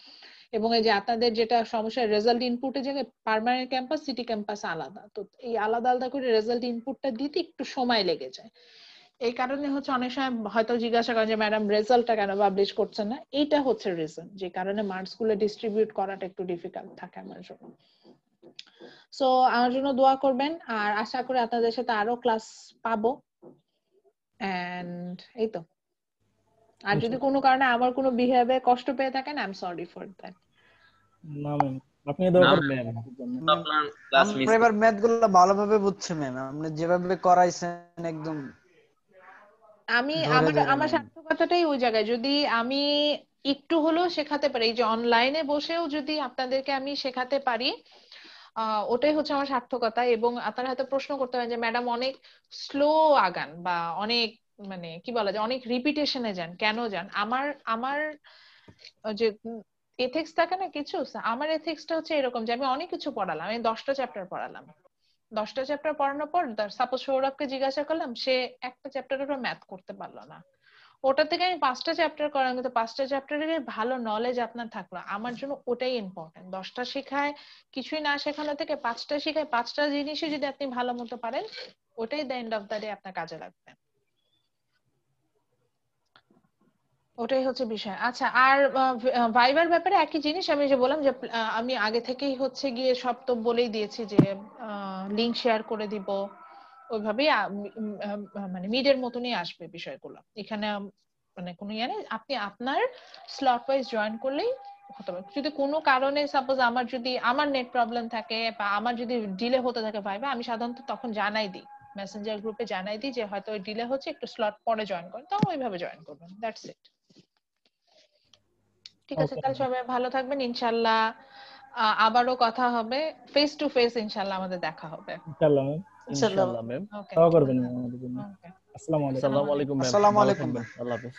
এবং এই যে আপনাদের যেটা সমস্যা, রেজাল্ট ইনপুটে জায়গায় পার্মানেন্ট ক্যাম্পাস সিটি ক্যাম্পাস আলাদা, তো এই আলাদা আলাদা করে রেজাল্ট ইনপুটটা দিতে একটু সময় লেগে যায়। এই কারণে হচ্ছে অনেক সময় হয়তো জিজ্ঞাসা করেন যে ম্যাডাম রেজাল্টটা কেন পাবলিশ করছেন না, এইটা হচ্ছে রিজন যে কারণে মার্কস গুলো ডিস্ট্রিবিউট করাটা একটু ডিফিকাল্ট থাকে আমার জন্য। সো আমার জন্য দোয়া করবেন, আর আশা করি আপনাদের সাথে আরো ক্লাস পাবো। এন্ড এই তো, আর যদি কোনো কারণে আমার কোনো বিহেভিয়ারে কষ্ট পেয়ে থাকেন, I am sorry for that. না ম্যাম, আপনি দোয়া করবেন। আপনার ক্লাস মিস আমরা এবার ম্যাথ গুলো ভালোভাবে বুঝছি ম্যাম, আপনি যেভাবে করাইছেন একদম আমি ধরে ধরে আমার ম্যাম। সার্থকতাটাই ওই জায়গায়, যদি আমি একটু হলেও শেখাতে পারি, এই যে অনলাইনে বসেও যদি আপনাদেরকে আমি শেখাতে পারি, ওটাই হচ্ছে আমার সার্থকতা। এবং আপনারা হয়তো প্রশ্ন করতে পারেন যে ম্যাডাম অনেক স্লো আগান বা অনেক মানে কি বলা যায় অনেক রিপিটেশনে যান, কেন যান? আমার যে এথিক্স থাকে না কিছু, আমার এথিক্সটা হচ্ছে এরকম যে আমি অনেক কিছু পড়ালাম, আমি 10টা চ্যাপ্টার পড়ালাম, 10টা চ্যাপ্টার পড়ানোর পর সাপোজ সৌরভকে জিজ্ঞাসা করলাম, সে একটা চ্যাপ্টারের উপর ম্যাথ করতে পারলো না, ওটা থেকে আমি 5টা চ্যাপ্টার করালাম, কিন্তু 5টা চ্যাপ্টারের ভালো নলেজ আপনার থাকলো, আমার জন্য ওটাই ইম্পর্টেন্ট। 10টা শেখায় কিছুই না শেখানো থেকে 5টা শেখায়, 5টা জিনিসই যদি আপনি ভালো মতো পারেন, ওটাই the end of the day আপনার কাজে লাগবে। ওটাই হচ্ছে বিষয়। আচ্ছা, আর ভাইবার ব্যাপারে একই জিনিস আমি যে বললাম যে আমি আগে থেকেই হচ্ছে গিয়ে সব তো বলেই দিয়েছি যে লিংক শেয়ার করে দিব, ওইভাবেই মানে মিডের মতনই আসবে বিষয়গুলো। এখানে মানে কোনো ইয়ে নেই, আপনি আপনার স্লট ওয়াইজ জয়েন করলেই হতে পারে। যদি কোনো কারণে সাপোজ আমার নেট প্রবলেম থাকে বা আমার যদি ডিলে হতে থাকে ভাইবা, আমি সাধারণত তখন জানাই দিই, মেসেঞ্জার গ্রুপে জানাই দিই যে হয়তো ডিলে হচ্ছে, একটু স্লট পরে জয়েন করেন, তখন ওইভাবে জয়েন করবেন। That's it. ঠিক আছে, তাহলে সবাই ভালো থাকবেন, ইনশাল্লাহ আবারও কথা হবে, ফেস টু ফেস ইনশাল্লাহ আমাদের দেখা হবে। ইনশাআল্লাহ ম্যাম। ইনশাআল্লাহ ম্যাম। ওকে, দোয়া করবেন আমাদের জন্য। ওকে। আসসালামু আলাইকুম। আসসালামু আলাইকুম ম্যাম, আসসালামু ভালো আলাইকুম থাকবেন, ম্যাম। আল্লাহ হাফেজ।